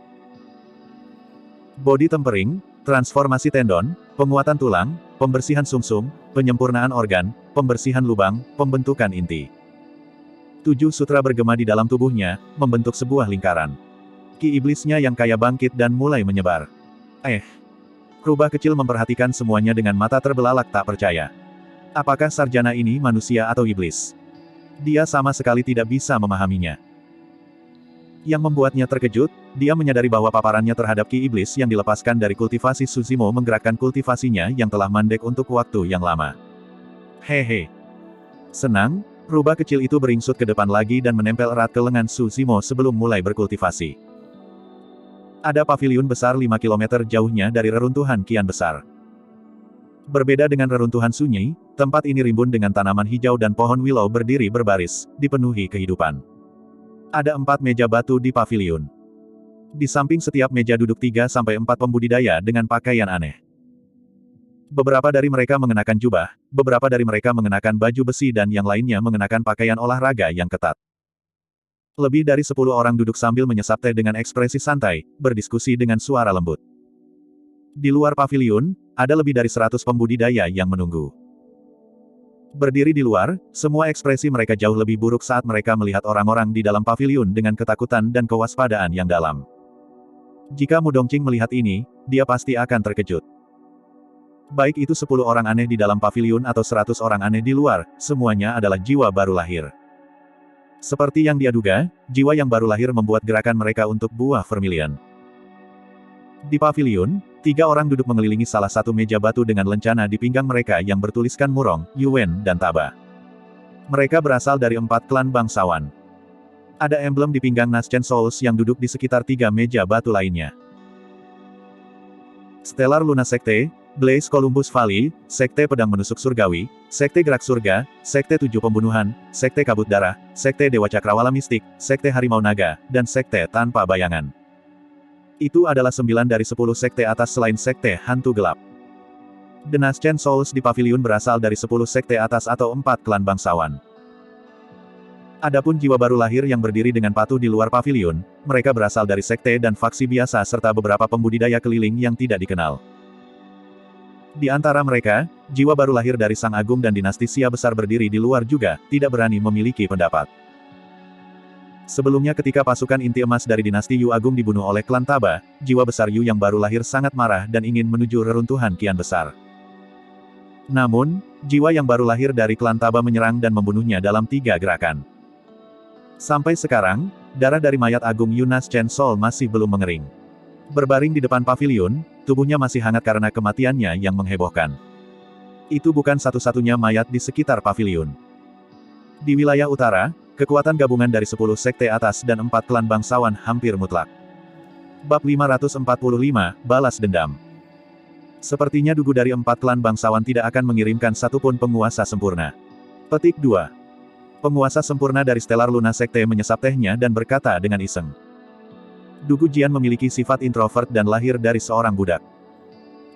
Body tempering, transformasi tendon, penguatan tulang, pembersihan sumsum, penyempurnaan organ, pembersihan lubang, pembentukan inti. 7 sutra bergema di dalam tubuhnya, membentuk sebuah lingkaran. Ki iblisnya yang kaya bangkit dan mulai menyebar. Rubah kecil memperhatikan semuanya dengan mata terbelalak tak percaya. Apakah sarjana ini manusia atau iblis? Dia sama sekali tidak bisa memahaminya. Yang membuatnya terkejut, dia menyadari bahwa paparannya terhadap Ki Iblis yang dilepaskan dari kultivasi Su Zimo menggerakkan kultivasinya yang telah mandek untuk waktu yang lama. Hehe. Senang, rubah kecil itu beringsut ke depan lagi dan menempel erat ke lengan Su Zimo sebelum mulai berkultivasi. Ada paviliun besar 5 km jauhnya dari reruntuhan kian besar. Berbeda dengan reruntuhan sunyi, tempat ini rimbun dengan tanaman hijau dan pohon willow berdiri berbaris, dipenuhi kehidupan. Ada 4 meja batu di paviliun. Di samping setiap meja duduk 3-4 pembudidaya dengan pakaian aneh. Beberapa dari mereka mengenakan jubah, beberapa dari mereka mengenakan baju besi dan yang lainnya mengenakan pakaian olahraga yang ketat. Lebih dari 10 orang duduk sambil menyesap teh dengan ekspresi santai, berdiskusi dengan suara lembut. Di luar paviliun, ada lebih dari 100 pembudidaya yang menunggu. Berdiri di luar, semua ekspresi mereka jauh lebih buruk saat mereka melihat orang-orang di dalam paviliun dengan ketakutan dan kewaspadaan yang dalam. Jika Mu Dongqing melihat ini, dia pasti akan terkejut. Baik itu 10 orang aneh di dalam paviliun atau 100 orang aneh di luar, semuanya adalah jiwa baru lahir. Seperti yang dia duga, jiwa yang baru lahir membuat gerakan mereka untuk buah vermilion. Di paviliun, 3 orang duduk mengelilingi salah satu meja batu dengan lencana di pinggang mereka yang bertuliskan Murong, Yuan dan Taba. Mereka berasal dari 4 klan bangsawan. Ada emblem di pinggang Naschen Souls yang duduk di sekitar 3 meja batu lainnya. Stellar Luna Sekte, Blaze Columbus Valley, Sekte Pedang Menusuk Surgawi, Sekte Gerak Surga, Sekte 7 Pembunuhan, Sekte Kabut Darah, Sekte Dewa Cakrawala Mistik, Sekte Harimau Naga, dan Sekte Tanpa Bayangan. Itu adalah 9 dari 10 sekte atas selain Sekte Hantu Gelap. The Naschen Souls di paviliun berasal dari 10 sekte atas atau 4 klan bangsawan. Adapun jiwa baru lahir yang berdiri dengan patuh di luar paviliun, mereka berasal dari sekte dan faksi biasa serta beberapa pembudidaya keliling yang tidak dikenal. Di antara mereka, jiwa baru lahir dari Sang Agung dan dinasti Xia besar berdiri di luar juga, tidak berani memiliki pendapat. Sebelumnya ketika pasukan inti emas dari dinasti Yu Agung dibunuh oleh klan Taba, jiwa besar Yu yang baru lahir sangat marah dan ingin menuju reruntuhan kian besar. Namun, jiwa yang baru lahir dari klan Taba menyerang dan membunuhnya dalam 3 gerakan. Sampai sekarang, darah dari mayat Agung Yu Naschen Soul masih belum mengering. Berbaring di depan paviliun, tubuhnya masih hangat karena kematiannya yang menghebohkan. Itu bukan satu-satunya mayat di sekitar paviliun. Di wilayah utara, kekuatan gabungan dari 10 sekte atas dan 4 klan bangsawan hampir mutlak. Bab 545, Balas Dendam. Sepertinya dugu dari 4 klan bangsawan tidak akan mengirimkan satupun penguasa sempurna. Petik 2. Penguasa sempurna dari Stellar Luna Sekte menyesap tehnya dan berkata dengan iseng. Dugu Jian memiliki sifat introvert dan lahir dari seorang budak.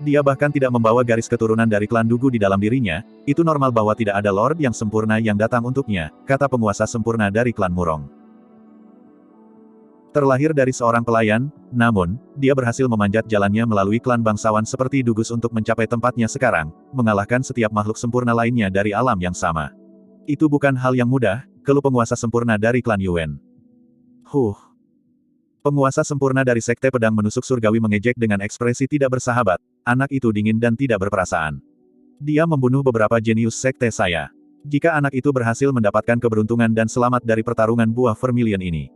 Dia bahkan tidak membawa garis keturunan dari klan Dugu di dalam dirinya, itu normal bahwa tidak ada lord yang sempurna yang datang untuknya, kata penguasa sempurna dari klan Murong. Terlahir dari seorang pelayan, namun, dia berhasil memanjat jalannya melalui klan bangsawan seperti Dugus untuk mencapai tempatnya sekarang, mengalahkan setiap makhluk sempurna lainnya dari alam yang sama. Itu bukan hal yang mudah, keluh penguasa sempurna dari klan Yuan. Penguasa sempurna dari Sekte Pedang Menusuk Surgawi mengejek dengan ekspresi tidak bersahabat, anak itu dingin dan tidak berperasaan. Dia membunuh beberapa jenius sekte saya. Jika anak itu berhasil mendapatkan keberuntungan dan selamat dari pertarungan buah vermilion ini.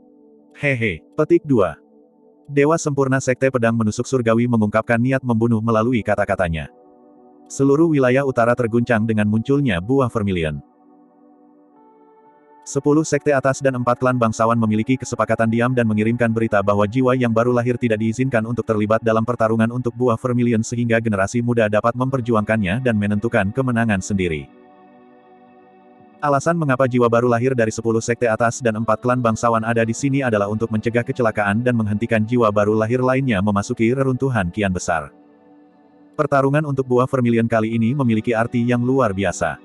Hehe. Petik 2. Dewa sempurna Sekte Pedang Menusuk Surgawi mengungkapkan niat membunuh melalui kata-katanya. Seluruh wilayah utara terguncang dengan munculnya buah vermilion. 10 sekte atas dan 4 klan bangsawan memiliki kesepakatan diam dan mengirimkan berita bahwa jiwa yang baru lahir tidak diizinkan untuk terlibat dalam pertarungan untuk buah vermilion sehingga generasi muda dapat memperjuangkannya dan menentukan kemenangan sendiri. Alasan mengapa jiwa baru lahir dari 10 sekte atas dan 4 klan bangsawan ada di sini adalah untuk mencegah kecelakaan dan menghentikan jiwa baru lahir lainnya memasuki reruntuhan kian besar. Pertarungan untuk buah vermilion kali ini memiliki arti yang luar biasa.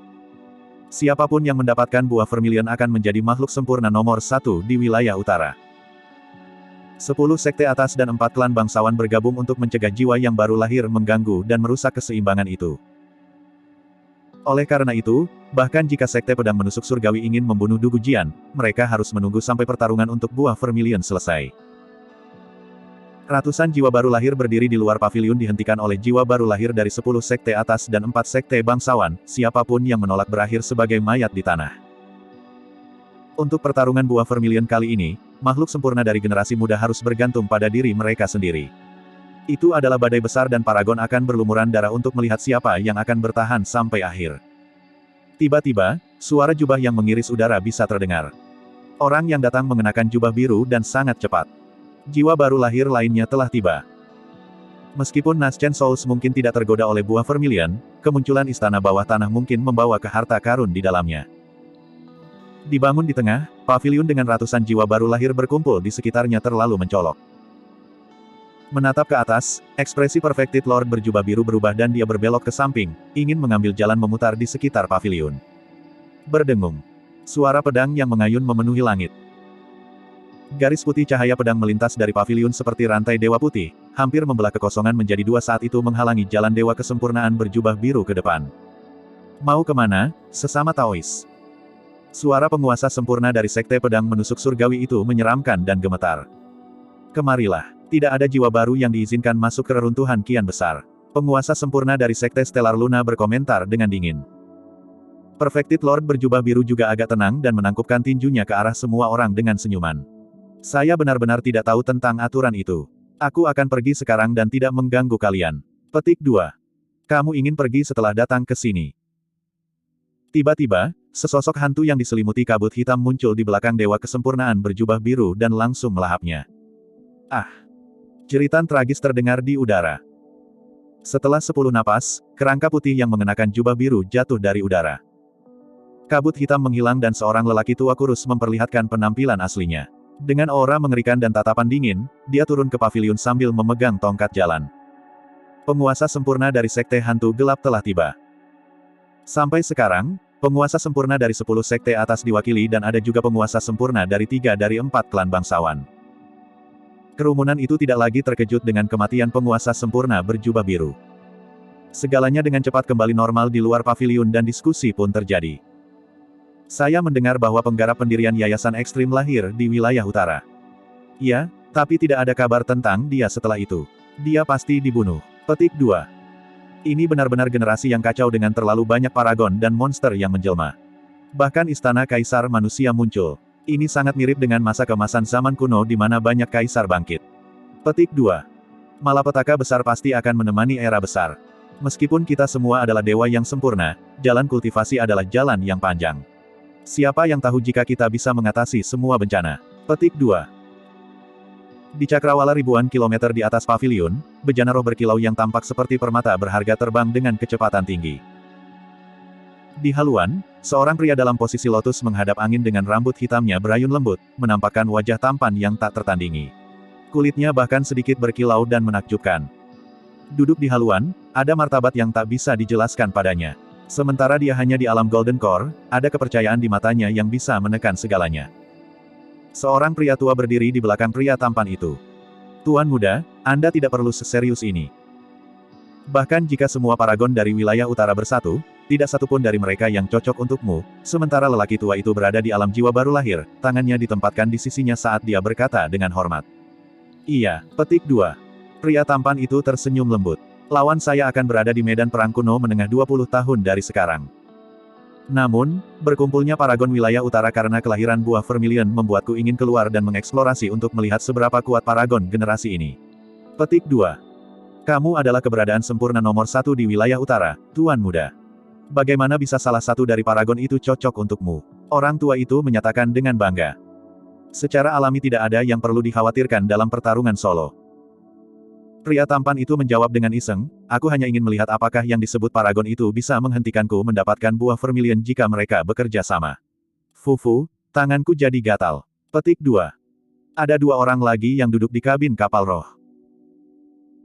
Siapapun yang mendapatkan buah vermilion akan menjadi makhluk sempurna nomor 1 di wilayah utara. 10 sekte atas dan 4 klan bangsawan bergabung untuk mencegah jiwa yang baru lahir mengganggu dan merusak keseimbangan itu. Oleh karena itu, bahkan jika sekte pedang menusuk surgawi ingin membunuh Du Gujian, mereka harus menunggu sampai pertarungan untuk buah vermilion selesai. Ratusan jiwa baru lahir berdiri di luar paviliun dihentikan oleh jiwa baru lahir dari 10 sekte atas dan 4 sekte bangsawan, siapapun yang menolak berakhir sebagai mayat di tanah. Untuk pertarungan buah vermilion kali ini, makhluk sempurna dari generasi muda harus bergantung pada diri mereka sendiri. Itu adalah badai besar dan paragon akan berlumuran darah untuk melihat siapa yang akan bertahan sampai akhir. Tiba-tiba, suara jubah yang mengiris udara bisa terdengar. Orang yang datang mengenakan jubah biru dan sangat cepat. Jiwa baru lahir lainnya telah tiba. Meskipun Naschen Souls mungkin tidak tergoda oleh buah vermilion, kemunculan istana bawah tanah mungkin membawa ke harta karun di dalamnya. Dibangun di tengah, paviliun dengan ratusan jiwa baru lahir berkumpul di sekitarnya terlalu mencolok. Menatap ke atas, ekspresi Perfected Lord berjubah biru berubah dan dia berbelok ke samping, ingin mengambil jalan memutar di sekitar paviliun. Berdengung. Suara pedang yang mengayun memenuhi langit. Garis putih cahaya pedang melintas dari paviliun seperti rantai dewa putih, hampir membelah kekosongan menjadi dua saat itu menghalangi jalan dewa kesempurnaan berjubah biru ke depan. Mau kemana, sesama Taois? Suara penguasa sempurna dari sekte pedang menusuk surgawi itu menyeramkan dan gemetar. Kemarilah, tidak ada jiwa baru yang diizinkan masuk ke reruntuhan kian besar. Penguasa sempurna dari sekte Stellar Luna berkomentar dengan dingin. Perfected Lord berjubah biru juga agak tenang dan menangkupkan tinjunya ke arah semua orang dengan senyuman. Saya benar-benar tidak tahu tentang aturan itu. Aku akan pergi sekarang dan tidak mengganggu kalian. Petik 2. Kamu ingin pergi setelah datang ke sini. Tiba-tiba, sesosok hantu yang diselimuti kabut hitam muncul di belakang dewa kesempurnaan berjubah biru dan langsung melahapnya. Ah! Jeritan tragis terdengar di udara. Setelah 10 napas, kerangka putih yang mengenakan jubah biru jatuh dari udara. Kabut hitam menghilang dan seorang lelaki tua kurus memperlihatkan penampilan aslinya. Dengan aura mengerikan dan tatapan dingin, dia turun ke paviliun sambil memegang tongkat jalan. Penguasa sempurna dari sekte hantu gelap telah tiba. Sampai sekarang, penguasa sempurna dari 10 sekte atas diwakili dan ada juga penguasa sempurna dari 3 dari 4 klan bangsawan. Kerumunan itu tidak lagi terkejut dengan kematian penguasa sempurna berjubah biru. Segalanya dengan cepat kembali normal di luar paviliun dan diskusi pun terjadi. Saya mendengar bahwa penggarap pendirian Yayasan Ekstrim lahir di wilayah utara. Iya, tapi tidak ada kabar tentang dia setelah itu. Dia pasti dibunuh. Petik 2. Ini benar-benar generasi yang kacau dengan terlalu banyak paragon dan monster yang menjelma. Bahkan istana kaisar manusia muncul. Ini sangat mirip dengan masa keemasan zaman kuno di mana banyak kaisar bangkit. Petik 2. Malapetaka besar pasti akan menemani era besar. Meskipun kita semua adalah dewa yang sempurna, jalan kultivasi adalah jalan yang panjang. Siapa yang tahu jika kita bisa mengatasi semua bencana? Petik 2. Di cakrawala ribuan kilometer di atas paviliun, bejana roh berkilau yang tampak seperti permata berharga terbang dengan kecepatan tinggi. Di haluan, seorang pria dalam posisi lotus menghadap angin dengan rambut hitamnya berayun lembut, menampakkan wajah tampan yang tak tertandingi. Kulitnya bahkan sedikit berkilau dan menakjubkan. Duduk di haluan, ada martabat yang tak bisa dijelaskan padanya. Sementara dia hanya di alam Golden Core, ada kepercayaan di matanya yang bisa menekan segalanya. Seorang pria tua berdiri di belakang pria tampan itu. Tuan muda, Anda tidak perlu seserius ini. Bahkan jika semua paragon dari wilayah utara bersatu, tidak satupun dari mereka yang cocok untukmu, sementara lelaki tua itu berada di alam jiwa baru lahir, tangannya ditempatkan di sisinya saat dia berkata dengan hormat. Iya, petik 2. Pria tampan itu tersenyum lembut. Lawan saya akan berada di medan perang kuno menengah 20 tahun dari sekarang. Namun, berkumpulnya paragon wilayah utara karena kelahiran buah vermilion membuatku ingin keluar dan mengeksplorasi untuk melihat seberapa kuat paragon generasi ini. Petik 2. Kamu adalah keberadaan sempurna nomor 1 di wilayah utara, Tuan Muda. Bagaimana bisa salah satu dari paragon itu cocok untukmu? Orang tua itu menyatakan dengan bangga. Secara alami tidak ada yang perlu dikhawatirkan dalam pertarungan solo. Pria tampan itu menjawab dengan iseng, aku hanya ingin melihat apakah yang disebut paragon itu bisa menghentikanku mendapatkan buah vermilion jika mereka bekerja sama. Fufu, tanganku jadi gatal. Petik 2. Ada 2 orang lagi yang duduk di kabin kapal roh.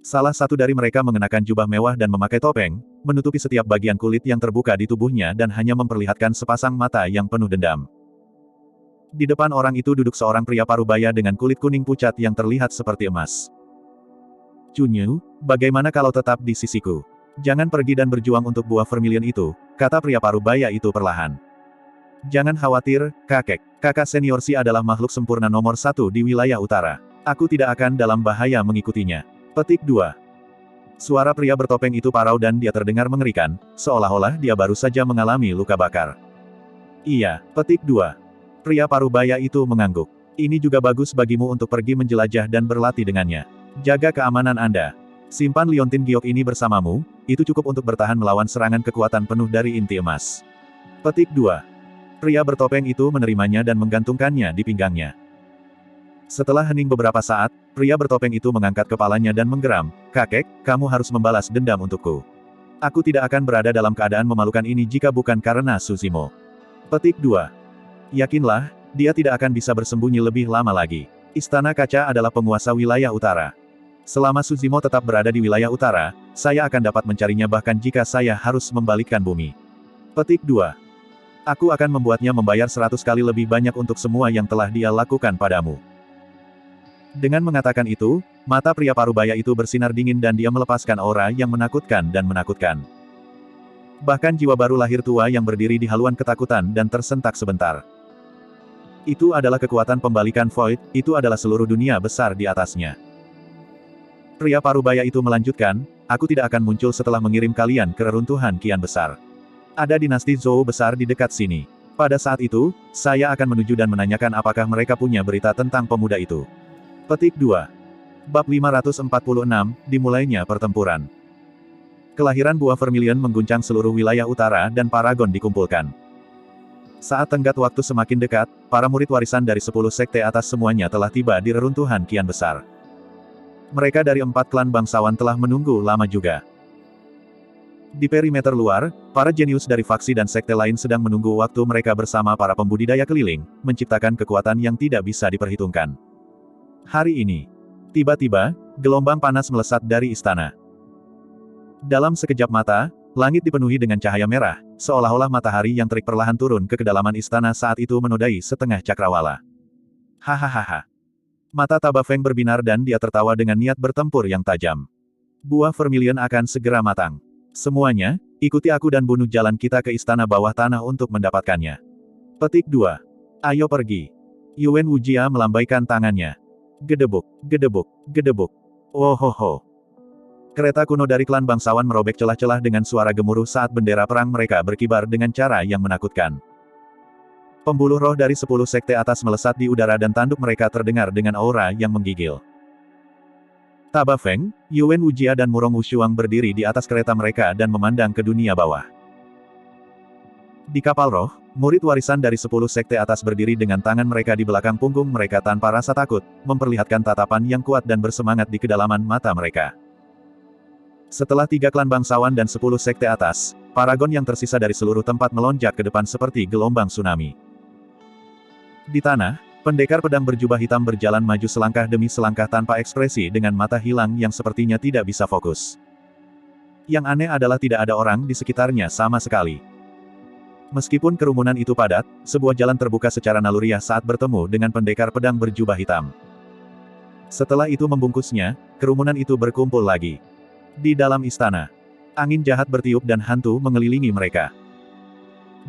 Salah satu dari mereka mengenakan jubah mewah dan memakai topeng, menutupi setiap bagian kulit yang terbuka di tubuhnya dan hanya memperlihatkan sepasang mata yang penuh dendam. Di depan orang itu duduk seorang pria parubaya dengan kulit kuning pucat yang terlihat seperti emas. Cunyu, bagaimana kalau tetap di sisiku? Jangan pergi dan berjuang untuk buah vermilion itu, kata pria parubaya itu perlahan. Jangan khawatir, kakek. Kakak senior Si adalah makhluk sempurna nomor 1 di wilayah utara. Aku tidak akan dalam bahaya mengikutinya. Petik 2. Suara pria bertopeng itu parau dan dia terdengar mengerikan, seolah-olah dia baru saja mengalami luka bakar. Iya, petik 2. Pria parubaya itu mengangguk. Ini juga bagus bagimu untuk pergi menjelajah dan berlatih dengannya. Jaga keamanan Anda. Simpan liontin giok ini bersamamu, itu cukup untuk bertahan melawan serangan kekuatan penuh dari inti emas. Petik 2. Pria bertopeng itu menerimanya dan menggantungkannya di pinggangnya. Setelah hening beberapa saat, pria bertopeng itu mengangkat kepalanya dan menggeram, kakek, kamu harus membalas dendam untukku. Aku tidak akan berada dalam keadaan memalukan ini jika bukan karena Suzimo. Petik 2. Yakinlah, dia tidak akan bisa bersembunyi lebih lama lagi. Istana Kaca adalah penguasa wilayah utara. Selama Suzimo tetap berada di wilayah utara, saya akan dapat mencarinya bahkan jika saya harus membalikkan bumi. Petik 2. Aku akan membuatnya membayar 100 kali lebih banyak untuk semua yang telah dia lakukan padamu. Dengan mengatakan itu, mata pria parubaya itu bersinar dingin dan dia melepaskan aura yang menakutkan dan menakutkan. Bahkan jiwa baru lahir tua yang berdiri di haluan ketakutan dan tersentak sebentar. Itu adalah kekuatan pembalikan Void, itu adalah seluruh dunia besar di atasnya. Pria parubaya itu melanjutkan, aku tidak akan muncul setelah mengirim kalian ke reruntuhan kian besar. Ada dinasti Zhou besar di dekat sini. Pada saat itu, saya akan menuju dan menanyakan apakah mereka punya berita tentang pemuda itu. Petik 2. Bab 546, dimulainya pertempuran. Kelahiran buah vermilion mengguncang seluruh wilayah utara dan Paragon dikumpulkan. Saat tenggat waktu semakin dekat, para murid warisan dari 10 sekte atas semuanya telah tiba di reruntuhan kian besar. Mereka dari 4 klan bangsawan telah menunggu lama juga. Di perimeter luar, para jenius dari faksi dan sekte lain sedang menunggu waktu mereka bersama para pembudidaya keliling, menciptakan kekuatan yang tidak bisa diperhitungkan. Hari ini, tiba-tiba, gelombang panas melesat dari istana. Dalam sekejap mata, langit dipenuhi dengan cahaya merah, seolah-olah matahari yang terik perlahan turun ke kedalaman istana saat itu menodai setengah cakrawala. Hahaha. Mata Taba Feng berbinar dan dia tertawa dengan niat bertempur yang tajam. Buah vermilion akan segera matang. Semuanya, ikuti aku dan bunuh jalan kita ke istana bawah tanah untuk mendapatkannya. Petik 2. Ayo pergi. Yuan Wujia melambaikan tangannya. Gedebuk, gedebuk, gedebuk. Oh ho ho. Kereta kuno dari klan bangsawan merobek celah-celah dengan suara gemuruh saat bendera perang mereka berkibar dengan cara yang menakutkan. Pembuluh roh dari 10 sekte atas melesat di udara dan tanduk mereka terdengar dengan aura yang menggigil. Taba Feng, Yuan Wujia dan Murong Wushuang berdiri di atas kereta mereka dan memandang ke dunia bawah. Di kapal roh, murid warisan dari 10 sekte atas berdiri dengan tangan mereka di belakang punggung mereka tanpa rasa takut, memperlihatkan tatapan yang kuat dan bersemangat di kedalaman mata mereka. Setelah 3 klan bangsawan dan 10 sekte atas, paragon yang tersisa dari seluruh tempat melonjak ke depan seperti gelombang tsunami. Di tanah, pendekar pedang berjubah hitam berjalan maju selangkah demi selangkah tanpa ekspresi dengan mata hilang yang sepertinya tidak bisa fokus. Yang aneh adalah tidak ada orang di sekitarnya sama sekali. Meskipun kerumunan itu padat, sebuah jalan terbuka secara naluriah saat bertemu dengan pendekar pedang berjubah hitam. Setelah itu membungkusnya, kerumunan itu berkumpul lagi. Di dalam istana, angin jahat bertiup dan hantu mengelilingi mereka.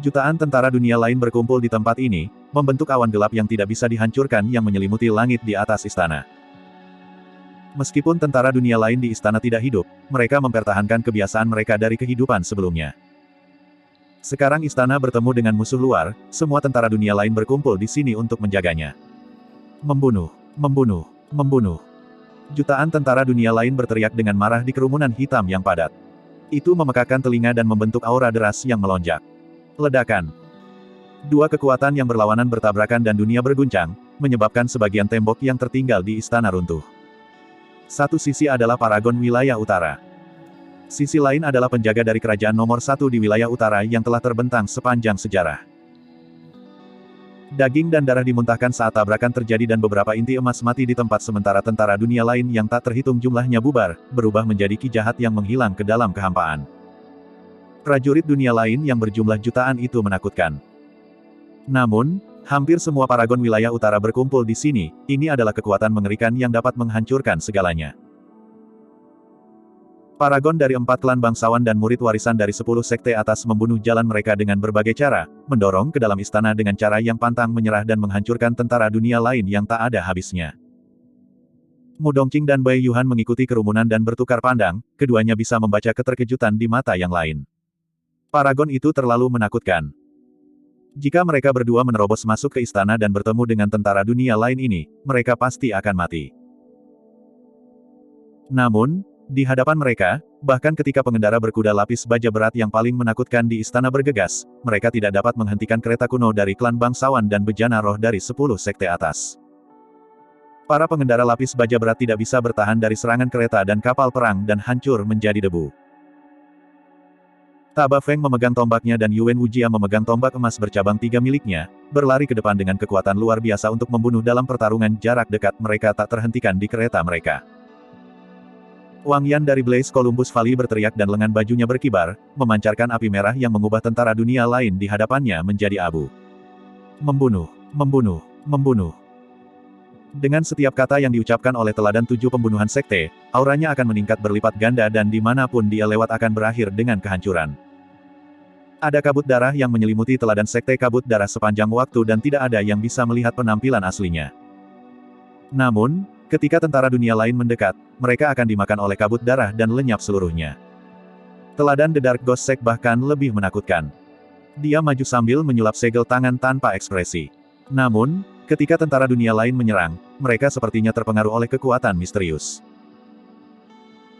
Jutaan tentara dunia lain berkumpul di tempat ini, membentuk awan gelap yang tidak bisa dihancurkan yang menyelimuti langit di atas istana. Meskipun tentara dunia lain di istana tidak hidup, mereka mempertahankan kebiasaan mereka dari kehidupan sebelumnya. Sekarang istana bertemu dengan musuh luar, semua tentara dunia lain berkumpul di sini untuk menjaganya. Membunuh, membunuh, membunuh. Jutaan tentara dunia lain berteriak dengan marah di kerumunan hitam yang padat. Itu memekakkan telinga dan membentuk aura deras yang melonjak. Ledakan. 2 kekuatan yang berlawanan bertabrakan dan dunia berguncang, menyebabkan sebagian tembok yang tertinggal di istana runtuh. Satu sisi adalah paragon wilayah utara. Sisi lain adalah penjaga dari kerajaan nomor 1 di wilayah utara yang telah terbentang sepanjang sejarah. Daging dan darah dimuntahkan saat tabrakan terjadi dan beberapa inti emas mati di tempat sementara tentara dunia lain yang tak terhitung jumlahnya bubar, berubah menjadi ki jahat yang menghilang ke dalam kehampaan. Prajurit dunia lain yang berjumlah jutaan itu menakutkan. Namun, hampir semua paragon wilayah utara berkumpul di sini, ini adalah kekuatan mengerikan yang dapat menghancurkan segalanya. Paragon dari 4 klan bangsawan dan murid warisan dari 10 sekte atas membunuh jalan mereka dengan berbagai cara, mendorong ke dalam istana dengan cara yang pantang menyerah dan menghancurkan tentara dunia lain yang tak ada habisnya. Mu Dongqing dan Bai Yuhan mengikuti kerumunan dan bertukar pandang, keduanya bisa membaca keterkejutan di mata yang lain. Paragon itu terlalu menakutkan. Jika mereka berdua menerobos masuk ke istana dan bertemu dengan tentara dunia lain ini, mereka pasti akan mati. Namun, di hadapan mereka, bahkan ketika pengendara berkuda lapis baja berat yang paling menakutkan di istana bergegas, mereka tidak dapat menghentikan kereta kuno dari klan bangsawan dan bejana roh dari 10 sekte atas. Para pengendara lapis baja berat tidak bisa bertahan dari serangan kereta dan kapal perang dan hancur menjadi debu. Taba Feng memegang tombaknya dan Yuan Wujia memegang tombak emas bercabang 3 miliknya, berlari ke depan dengan kekuatan luar biasa untuk membunuh dalam pertarungan jarak dekat mereka tak terhentikan di kereta mereka. Wang Yan dari Blaze Columbus Valley berteriak dan lengan bajunya berkibar, memancarkan api merah yang mengubah tentara dunia lain di hadapannya menjadi abu. Membunuh, membunuh, membunuh. Dengan setiap kata yang diucapkan oleh teladan 7 pembunuhan sekte, auranya akan meningkat berlipat ganda dan dimanapun dia lewat akan berakhir dengan kehancuran. Ada kabut darah yang menyelimuti teladan sekte kabut darah sepanjang waktu dan tidak ada yang bisa melihat penampilan aslinya. Namun, ketika tentara dunia lain mendekat, mereka akan dimakan oleh kabut darah dan lenyap seluruhnya. Teladan The Dark Ghost Sect bahkan lebih menakutkan. Dia maju sambil menyulap segel tangan tanpa ekspresi. Namun, ketika tentara dunia lain menyerang, mereka sepertinya terpengaruh oleh kekuatan misterius.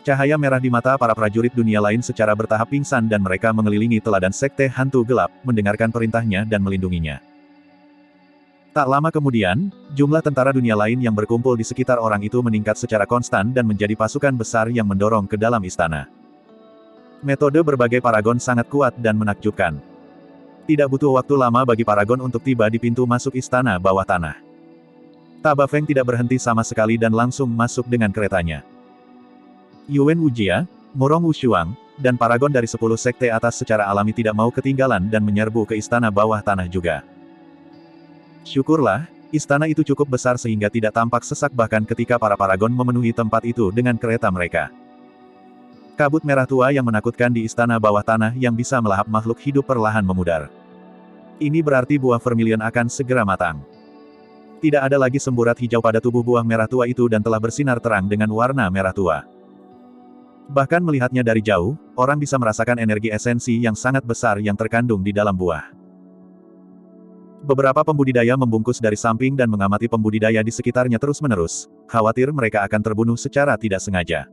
Cahaya merah di mata para prajurit dunia lain secara bertahap pingsan dan mereka mengelilingi teladan sekte hantu gelap, mendengarkan perintahnya dan melindunginya. Tak lama kemudian, jumlah tentara dunia lain yang berkumpul di sekitar orang itu meningkat secara konstan dan menjadi pasukan besar yang mendorong ke dalam istana. Metode berbagai paragon sangat kuat dan menakjubkan. Tidak butuh waktu lama bagi paragon untuk tiba di pintu masuk istana bawah tanah. Taba Feng tidak berhenti sama sekali dan langsung masuk dengan keretanya. Yuan Wujia, Murong Wushuang, dan paragon dari 10 sekte atas secara alami tidak mau ketinggalan dan menyerbu ke istana bawah tanah juga. Syukurlah, istana itu cukup besar sehingga tidak tampak sesak bahkan ketika para paragon memenuhi tempat itu dengan kereta mereka. Kabut merah tua yang menakutkan di istana bawah tanah yang bisa melahap makhluk hidup perlahan memudar. Ini berarti buah vermilion akan segera matang. Tidak ada lagi semburat hijau pada tubuh buah merah tua itu dan telah bersinar terang dengan warna merah tua. Bahkan melihatnya dari jauh, orang bisa merasakan energi esensi yang sangat besar yang terkandung di dalam buah. Beberapa pembudidaya membungkus dari samping dan mengamati pembudidaya di sekitarnya terus-menerus, khawatir mereka akan terbunuh secara tidak sengaja.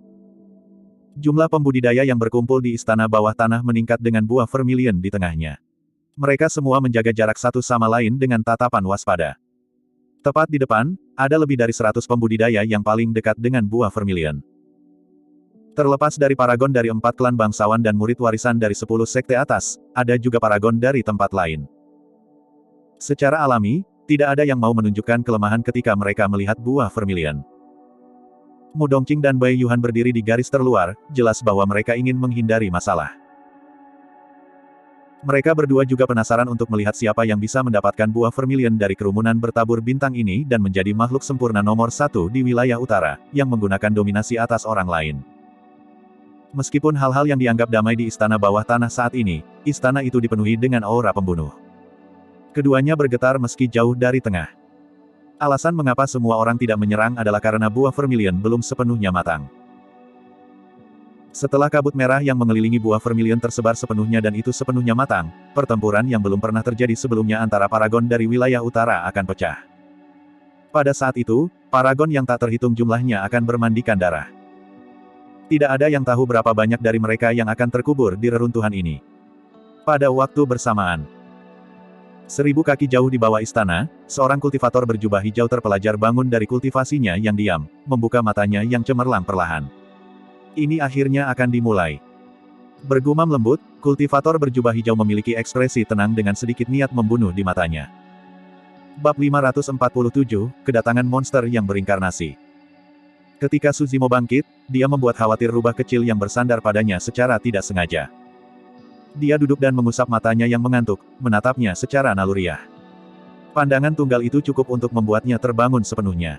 Jumlah pembudidaya yang berkumpul di istana bawah tanah meningkat dengan buah vermilion di tengahnya. Mereka semua menjaga jarak satu sama lain dengan tatapan waspada. Tepat di depan, ada lebih dari 100 pembudidaya yang paling dekat dengan buah vermilion. Terlepas dari paragon dari 4 klan bangsawan dan murid warisan dari 10 sekte atas, ada juga paragon dari tempat lain. Secara alami, tidak ada yang mau menunjukkan kelemahan ketika mereka melihat buah vermilion. Mu Dongqing dan Bai Yuhan berdiri di garis terluar, jelas bahwa mereka ingin menghindari masalah. Mereka berdua juga penasaran untuk melihat siapa yang bisa mendapatkan buah vermilion dari kerumunan bertabur bintang ini dan menjadi makhluk sempurna nomor 1 di wilayah utara, yang menggunakan dominasi atas orang lain. Meskipun hal-hal yang dianggap damai di istana bawah tanah saat ini, istana itu dipenuhi dengan aura pembunuh. Keduanya bergetar meski jauh dari tengah. Alasan mengapa semua orang tidak menyerang adalah karena buah vermilion belum sepenuhnya matang. Setelah kabut merah yang mengelilingi buah vermilion tersebar sepenuhnya dan itu sepenuhnya matang, pertempuran yang belum pernah terjadi sebelumnya antara paragon dari wilayah utara akan pecah. Pada saat itu, paragon yang tak terhitung jumlahnya akan bermandikan darah. Tidak ada yang tahu berapa banyak dari mereka yang akan terkubur di reruntuhan ini. Pada waktu bersamaan, 1000 kaki jauh di bawah istana, seorang kultivator berjubah hijau terpelajar bangun dari kultivasinya yang diam, membuka matanya yang cemerlang perlahan. Ini akhirnya akan dimulai. Bergumam lembut, kultivator berjubah hijau memiliki ekspresi tenang dengan sedikit niat membunuh di matanya. Bab 547, Kedatangan Monster yang Berinkarnasi. Ketika Suzimo bangkit, dia membuat khawatir rubah kecil yang bersandar padanya secara tidak sengaja. Dia duduk dan mengusap matanya yang mengantuk, menatapnya secara naluriah. Pandangan tunggal itu cukup untuk membuatnya terbangun sepenuhnya.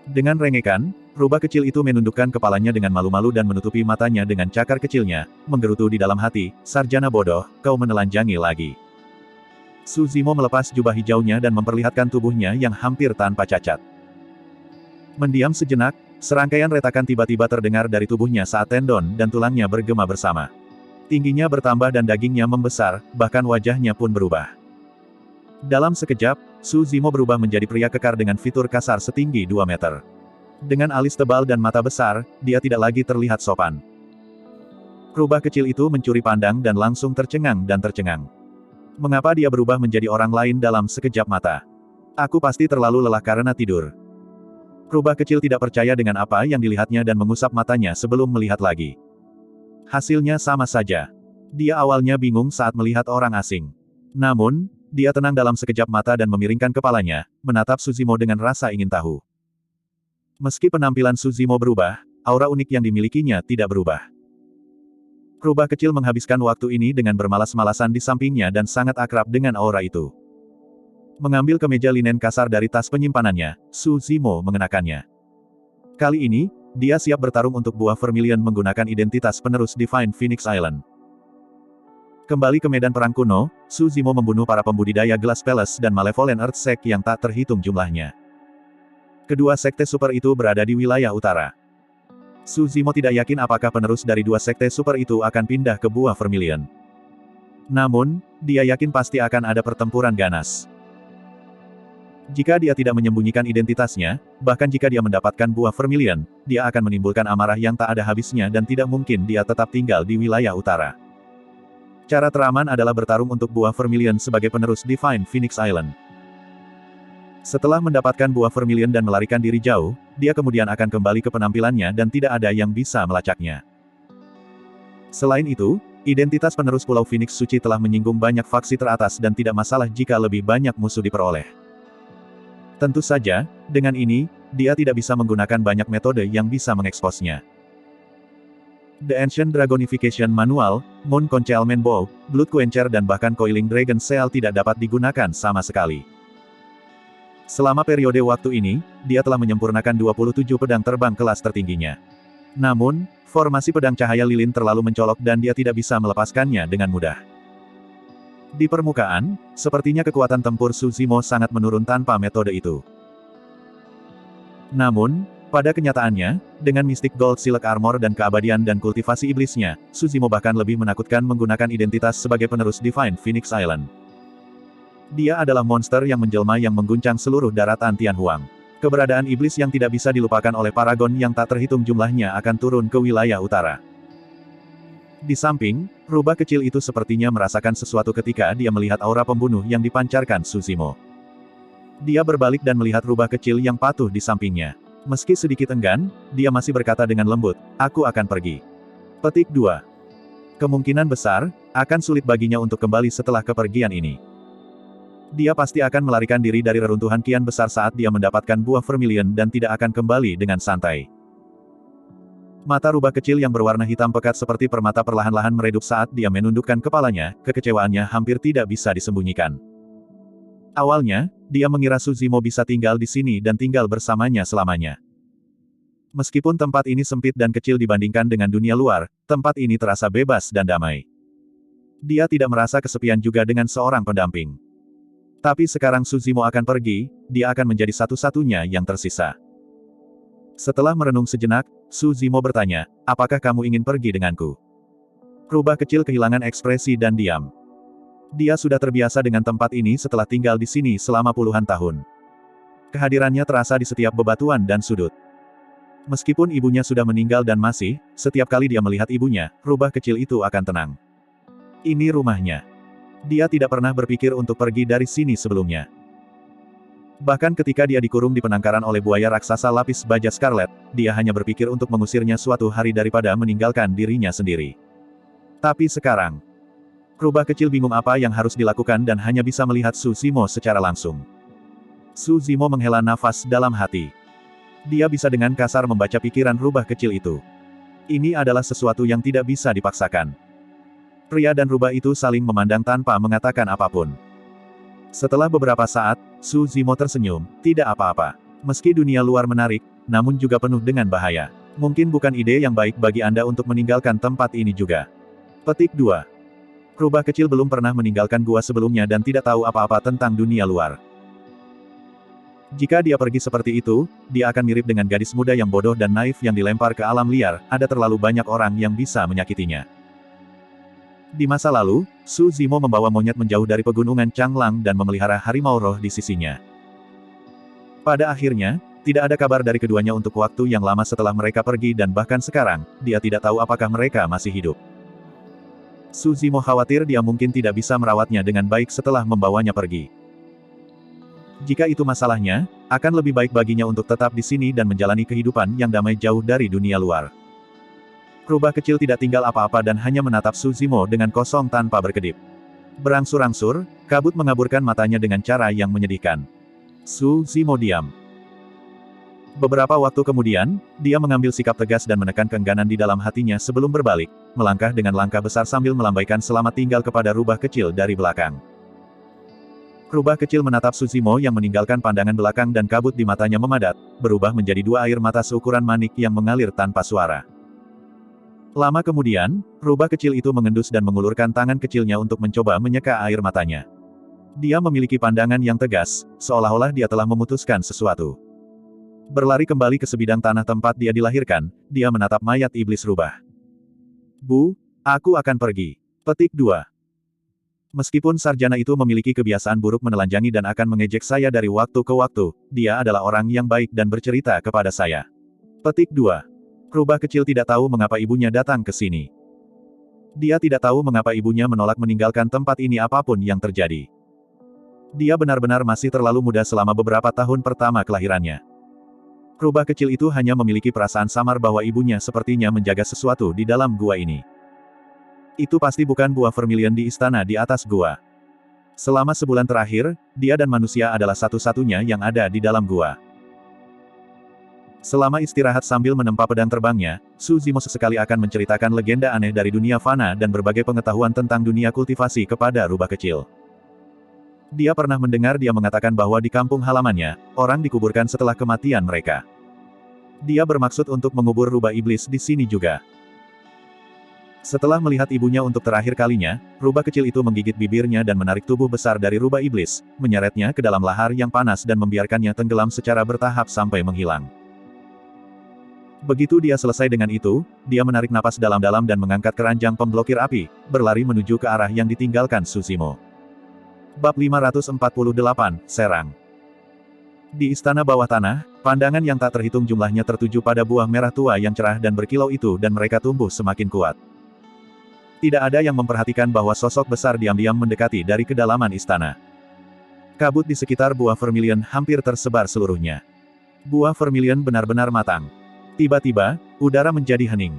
Dengan rengekan, rubah kecil itu menundukkan kepalanya dengan malu-malu dan menutupi matanya dengan cakar kecilnya, menggerutu di dalam hati, "Sarjana bodoh, kau menelanjangi lagi." Suzimo melepas jubah hijaunya dan memperlihatkan tubuhnya yang hampir tanpa cacat. Mendiam sejenak, serangkaian retakan tiba-tiba terdengar dari tubuhnya saat tendon dan tulangnya bergema bersama. Tingginya bertambah dan dagingnya membesar, bahkan wajahnya pun berubah. Dalam sekejap, Suzimo berubah menjadi pria kekar dengan fitur kasar setinggi 2 meter. Dengan alis tebal dan mata besar, dia tidak lagi terlihat sopan. Rubah kecil itu mencuri pandang dan langsung tercengang dan tercengang. Mengapa dia berubah menjadi orang lain dalam sekejap mata? Aku pasti terlalu lelah karena tidur. Rubah kecil tidak percaya dengan apa yang dilihatnya dan mengusap matanya sebelum melihat lagi. Hasilnya sama saja. Dia awalnya bingung saat melihat orang asing. Namun, dia tenang dalam sekejap mata dan memiringkan kepalanya, menatap Suzimo dengan rasa ingin tahu. Meski penampilan Suzimo berubah, aura unik yang dimilikinya tidak berubah. Rubah kecil menghabiskan waktu ini dengan bermalas-malasan di sampingnya dan sangat akrab dengan aura itu. Mengambil kemeja linen kasar dari tas penyimpanannya, Suzimo mengenakannya. Kali ini, dia siap bertarung untuk buah Vermilion menggunakan identitas penerus Divine Phoenix Island. Kembali ke medan perang kuno, Suzimo membunuh para pembudidaya Glass Palace dan Malevolent Earth Sect yang tak terhitung jumlahnya. Kedua sekte super itu berada di wilayah utara. Suzimo tidak yakin apakah penerus dari dua sekte super itu akan pindah ke buah Vermilion. Namun, dia yakin pasti akan ada pertempuran ganas. Jika dia tidak menyembunyikan identitasnya, bahkan jika dia mendapatkan buah Vermilion, dia akan menimbulkan amarah yang tak ada habisnya dan tidak mungkin dia tetap tinggal di wilayah utara. Cara teraman adalah bertarung untuk buah Vermilion sebagai penerus Divine Phoenix Island. Setelah mendapatkan buah Vermilion dan melarikan diri jauh, dia kemudian akan kembali ke penampilannya dan tidak ada yang bisa melacaknya. Selain itu, identitas penerus Pulau Phoenix Suci telah menyinggung banyak faksi teratas dan tidak masalah jika lebih banyak musuh diperoleh. Tentu saja, dengan ini, dia tidak bisa menggunakan banyak metode yang bisa mengeksposnya. The Ancient Dragonification Manual, Moon Concealment Bow, Blood Quencher dan bahkan Coiling Dragon Shell tidak dapat digunakan sama sekali. Selama periode waktu ini, dia telah menyempurnakan 27 pedang terbang kelas tertingginya. Namun, formasi pedang cahaya lilin terlalu mencolok dan dia tidak bisa melepaskannya dengan mudah. Di permukaan, sepertinya kekuatan tempur Suzimo sangat menurun tanpa metode itu. Namun, pada kenyataannya, dengan Mystic Gold Silk Armor dan keabadian dan kultivasi iblisnya, Suzimo bahkan lebih menakutkan menggunakan identitas sebagai penerus Divine Phoenix Island. Dia adalah monster yang menjelma yang mengguncang seluruh daratan Tianhuang. Keberadaan iblis yang tidak bisa dilupakan oleh paragon yang tak terhitung jumlahnya akan turun ke wilayah utara. Di samping, rubah kecil itu sepertinya merasakan sesuatu ketika dia melihat aura pembunuh yang dipancarkan Suzimo. Dia berbalik dan melihat rubah kecil yang patuh di sampingnya. Meski sedikit enggan, dia masih berkata dengan lembut, "Aku akan pergi." Petik 2. Kemungkinan besar, akan sulit baginya untuk kembali setelah kepergian ini. Dia pasti akan melarikan diri dari reruntuhan kian besar saat dia mendapatkan buah Vermilion dan tidak akan kembali dengan santai. Mata rubah kecil yang berwarna hitam pekat seperti permata perlahan-lahan meredup saat dia menundukkan kepalanya, kekecewaannya hampir tidak bisa disembunyikan. Awalnya, dia mengira Suzimo bisa tinggal di sini dan tinggal bersamanya selamanya. Meskipun tempat ini sempit dan kecil dibandingkan dengan dunia luar, tempat ini terasa bebas dan damai. Dia tidak merasa kesepian juga dengan seorang pendamping. Tapi sekarang Suzimo akan pergi, dia akan menjadi satu-satunya yang tersisa. Setelah merenung sejenak, Suzimo bertanya, "Apakah kamu ingin pergi denganku?" Rubah kecil kehilangan ekspresi dan diam. Dia sudah terbiasa dengan tempat ini setelah tinggal di sini selama puluhan tahun. Kehadirannya terasa di setiap bebatuan dan sudut. Meskipun ibunya sudah meninggal dan masih, setiap kali dia melihat ibunya, rubah kecil itu akan tenang. Ini rumahnya. Dia tidak pernah berpikir untuk pergi dari sini sebelumnya. Bahkan ketika dia dikurung di penangkaran oleh buaya raksasa lapis baja Scarlet, dia hanya berpikir untuk mengusirnya suatu hari daripada meninggalkan dirinya sendiri. Tapi sekarang, Rubah kecil bingung apa yang harus dilakukan dan hanya bisa melihat Su Zimo secara langsung. Su Zimo menghela nafas dalam hati. Dia bisa dengan kasar membaca pikiran rubah kecil itu. Ini adalah sesuatu yang tidak bisa dipaksakan. Pria dan rubah itu saling memandang tanpa mengatakan apapun. Setelah beberapa saat, Su Zimo tersenyum, tidak apa-apa. Meski dunia luar menarik, namun juga penuh dengan bahaya. Mungkin bukan ide yang baik bagi Anda untuk meninggalkan tempat ini juga. Petik 2. Rubah kecil belum pernah meninggalkan gua sebelumnya dan tidak tahu apa-apa tentang dunia luar. Jika dia pergi seperti itu, dia akan mirip dengan gadis muda yang bodoh dan naif yang dilempar ke alam liar, ada terlalu banyak orang yang bisa menyakitinya. Di masa lalu, Su Zimo membawa monyet menjauh dari pegunungan Changlang dan memelihara harimau roh di sisinya. Pada akhirnya, tidak ada kabar dari keduanya untuk waktu yang lama setelah mereka pergi dan bahkan sekarang, dia tidak tahu apakah mereka masih hidup. Su Zimo khawatir dia mungkin tidak bisa merawatnya dengan baik setelah membawanya pergi. Jika itu masalahnya, akan lebih baik baginya untuk tetap di sini dan menjalani kehidupan yang damai jauh dari dunia luar. Rubah kecil tidak tinggal apa-apa dan hanya menatap Su Zimo dengan kosong tanpa berkedip. Berangsur-angsur, kabut mengaburkan matanya dengan cara yang menyedihkan. Su Zimo diam. Beberapa waktu kemudian, dia mengambil sikap tegas dan menekan keengganan di dalam hatinya sebelum berbalik, melangkah dengan langkah besar sambil melambaikan selamat tinggal kepada rubah kecil dari belakang. Rubah kecil menatap Su Zimo yang meninggalkan pandangan belakang dan kabut di matanya memadat, berubah menjadi dua air mata seukuran manik yang mengalir tanpa suara. Lama kemudian, rubah kecil itu mengendus dan mengulurkan tangan kecilnya untuk mencoba menyeka air matanya. Dia memiliki pandangan yang tegas, seolah-olah dia telah memutuskan sesuatu. Berlari kembali ke sebidang tanah tempat dia dilahirkan, dia menatap mayat iblis rubah. Bu, aku akan pergi. Petik 2. Meskipun sarjana itu memiliki kebiasaan buruk menelanjangi dan akan mengejek saya dari waktu ke waktu, dia adalah orang yang baik dan bercerita kepada saya. Petik 2. Rubah kecil tidak tahu mengapa ibunya datang ke sini. Dia tidak tahu mengapa ibunya menolak meninggalkan tempat ini apapun yang terjadi. Dia benar-benar masih terlalu muda selama beberapa tahun pertama kelahirannya. Rubah kecil itu hanya memiliki perasaan samar bahwa ibunya sepertinya menjaga sesuatu di dalam gua ini. Itu pasti bukan buah vermilion di istana di atas gua. Selama sebulan terakhir, dia dan manusia adalah satu-satunya yang ada di dalam gua. Selama istirahat sambil menempa pedang terbangnya, Su Zimo sesekali akan menceritakan legenda aneh dari dunia fana dan berbagai pengetahuan tentang dunia kultivasi kepada rubah kecil. Dia pernah mendengar dia mengatakan bahwa di kampung halamannya, orang dikuburkan setelah kematian mereka. Dia bermaksud untuk mengubur rubah iblis di sini juga. Setelah melihat ibunya untuk terakhir kalinya, rubah kecil itu menggigit bibirnya dan menarik tubuh besar dari rubah iblis, menyeretnya ke dalam lahar yang panas dan membiarkannya tenggelam secara bertahap sampai menghilang. Begitu dia selesai dengan itu, dia menarik napas dalam-dalam dan mengangkat keranjang pemblokir api, berlari menuju ke arah yang ditinggalkan Su Zimo. Bab 548, Serang. Di istana bawah tanah, pandangan yang tak terhitung jumlahnya tertuju pada buah merah tua yang cerah dan berkilau itu dan mereka tumbuh semakin kuat. Tidak ada yang memperhatikan bahwa sosok besar diam-diam mendekati dari kedalaman istana. Kabut di sekitar buah vermilion hampir tersebar seluruhnya. Buah vermilion benar-benar matang. Tiba-tiba, udara menjadi hening.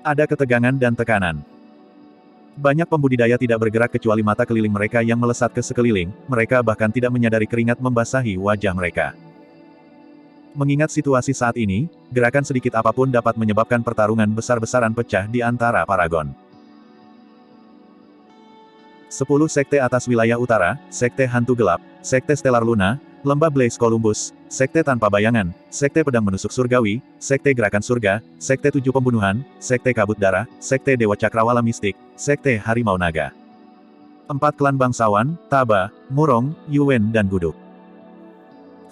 Ada ketegangan dan tekanan. Banyak pembudidaya tidak bergerak kecuali mata keliling mereka yang melesat ke sekeliling, mereka bahkan tidak menyadari keringat membasahi wajah mereka. Mengingat situasi saat ini, gerakan sedikit apapun dapat menyebabkan pertarungan besar-besaran pecah di antara paragon. 10 Sekte Atas Wilayah Utara, Sekte Hantu Gelap, Sekte Stellar Luna, Lembah Blaze Columbus, Sekte Tanpa Bayangan, Sekte Pedang Menusuk Surgawi, Sekte Gerakan Surga, Sekte 7 Pembunuhan, Sekte Kabut Darah, Sekte Dewa Cakrawala Mistik, Sekte Harimau Naga. 4 klan bangsawan, Taba, Murong, Yuwen dan Guduk.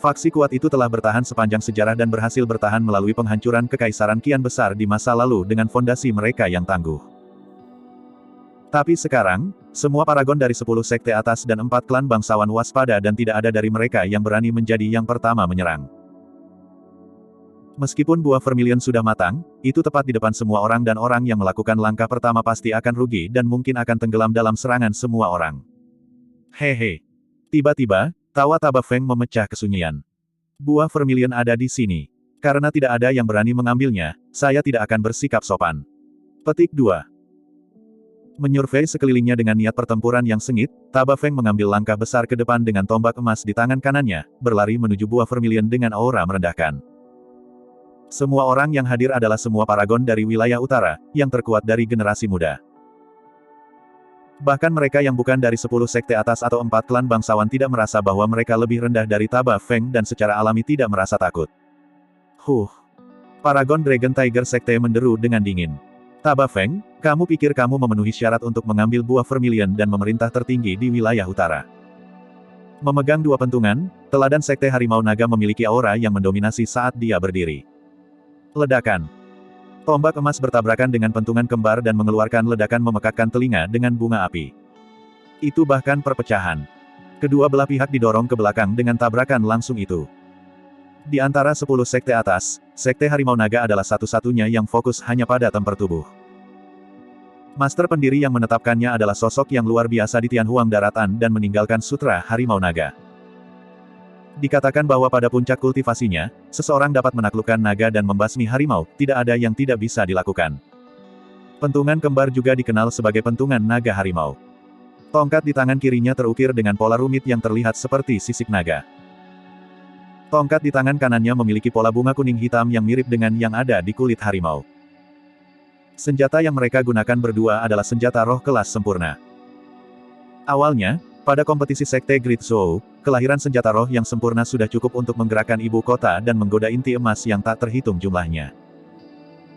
Faksi kuat itu telah bertahan sepanjang sejarah dan berhasil bertahan melalui penghancuran kekaisaran kian besar di masa lalu dengan fondasi mereka yang tangguh. Tapi sekarang, semua paragon dari 10 sekte atas dan 4 klan bangsawan waspada dan tidak ada dari mereka yang berani menjadi yang pertama menyerang. Meskipun buah vermilion sudah matang, itu tepat di depan semua orang dan orang yang melakukan langkah pertama pasti akan rugi dan mungkin akan tenggelam dalam serangan semua orang. Hehe. Tiba-tiba, tawa Taba Feng memecah kesunyian. Buah vermilion ada di sini. Karena tidak ada yang berani mengambilnya, saya tidak akan bersikap sopan. Petik 2. Menyurvei sekelilingnya dengan niat pertempuran yang sengit, Taba Feng mengambil langkah besar ke depan dengan tombak emas di tangan kanannya, berlari menuju buah vermilion dengan aura merendahkan. Semua orang yang hadir adalah semua paragon dari wilayah utara, yang terkuat dari generasi muda. Bahkan mereka yang bukan dari 10 sekte atas atau 4 klan bangsawan tidak merasa bahwa mereka lebih rendah dari Taba Feng dan secara alami tidak merasa takut. Paragon Dragon Tiger Sekte menderu dengan dingin. Taba Feng, kamu pikir kamu memenuhi syarat untuk mengambil buah vermilion dan memerintah tertinggi di wilayah utara. Memegang dua pentungan, teladan Sekte Harimau Naga memiliki aura yang mendominasi saat dia berdiri. Ledakan. Tombak emas bertabrakan dengan pentungan kembar dan mengeluarkan ledakan memekakkan telinga dengan bunga api. Itu bahkan perpecahan. Kedua belah pihak didorong ke belakang dengan tabrakan langsung itu. Di antara 10 sekte atas, Sekte Harimau Naga adalah satu-satunya yang fokus hanya pada temper tubuh. Master pendiri yang menetapkannya adalah sosok yang luar biasa di Tianhuang Daratan dan meninggalkan Sutra Harimau Naga. Dikatakan bahwa pada puncak kultivasinya, seseorang dapat menaklukkan naga dan membasmi harimau, tidak ada yang tidak bisa dilakukan. Pentungan kembar juga dikenal sebagai pentungan naga harimau. Tongkat di tangan kirinya terukir dengan pola rumit yang terlihat seperti sisik naga. Tongkat di tangan kanannya memiliki pola bunga kuning hitam yang mirip dengan yang ada di kulit harimau. Senjata yang mereka gunakan berdua adalah senjata roh kelas sempurna. Awalnya, pada kompetisi Sekte Great Zhou, kelahiran senjata roh yang sempurna sudah cukup untuk menggerakkan ibu kota dan menggoda inti emas yang tak terhitung jumlahnya.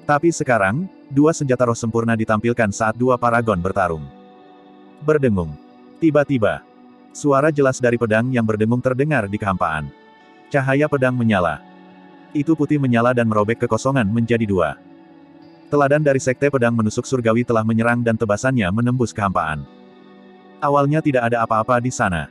Tapi sekarang, dua senjata roh sempurna ditampilkan saat dua paragon bertarung. Berdengung. Tiba-tiba, suara jelas dari pedang yang berdengung terdengar di kehampaan. Cahaya pedang menyala. Itu putih menyala dan merobek kekosongan menjadi dua. Teladan dari Sekte Pedang Menusuk Surgawi telah menyerang dan tebasannya menembus kehampaan. Awalnya tidak ada apa-apa di sana.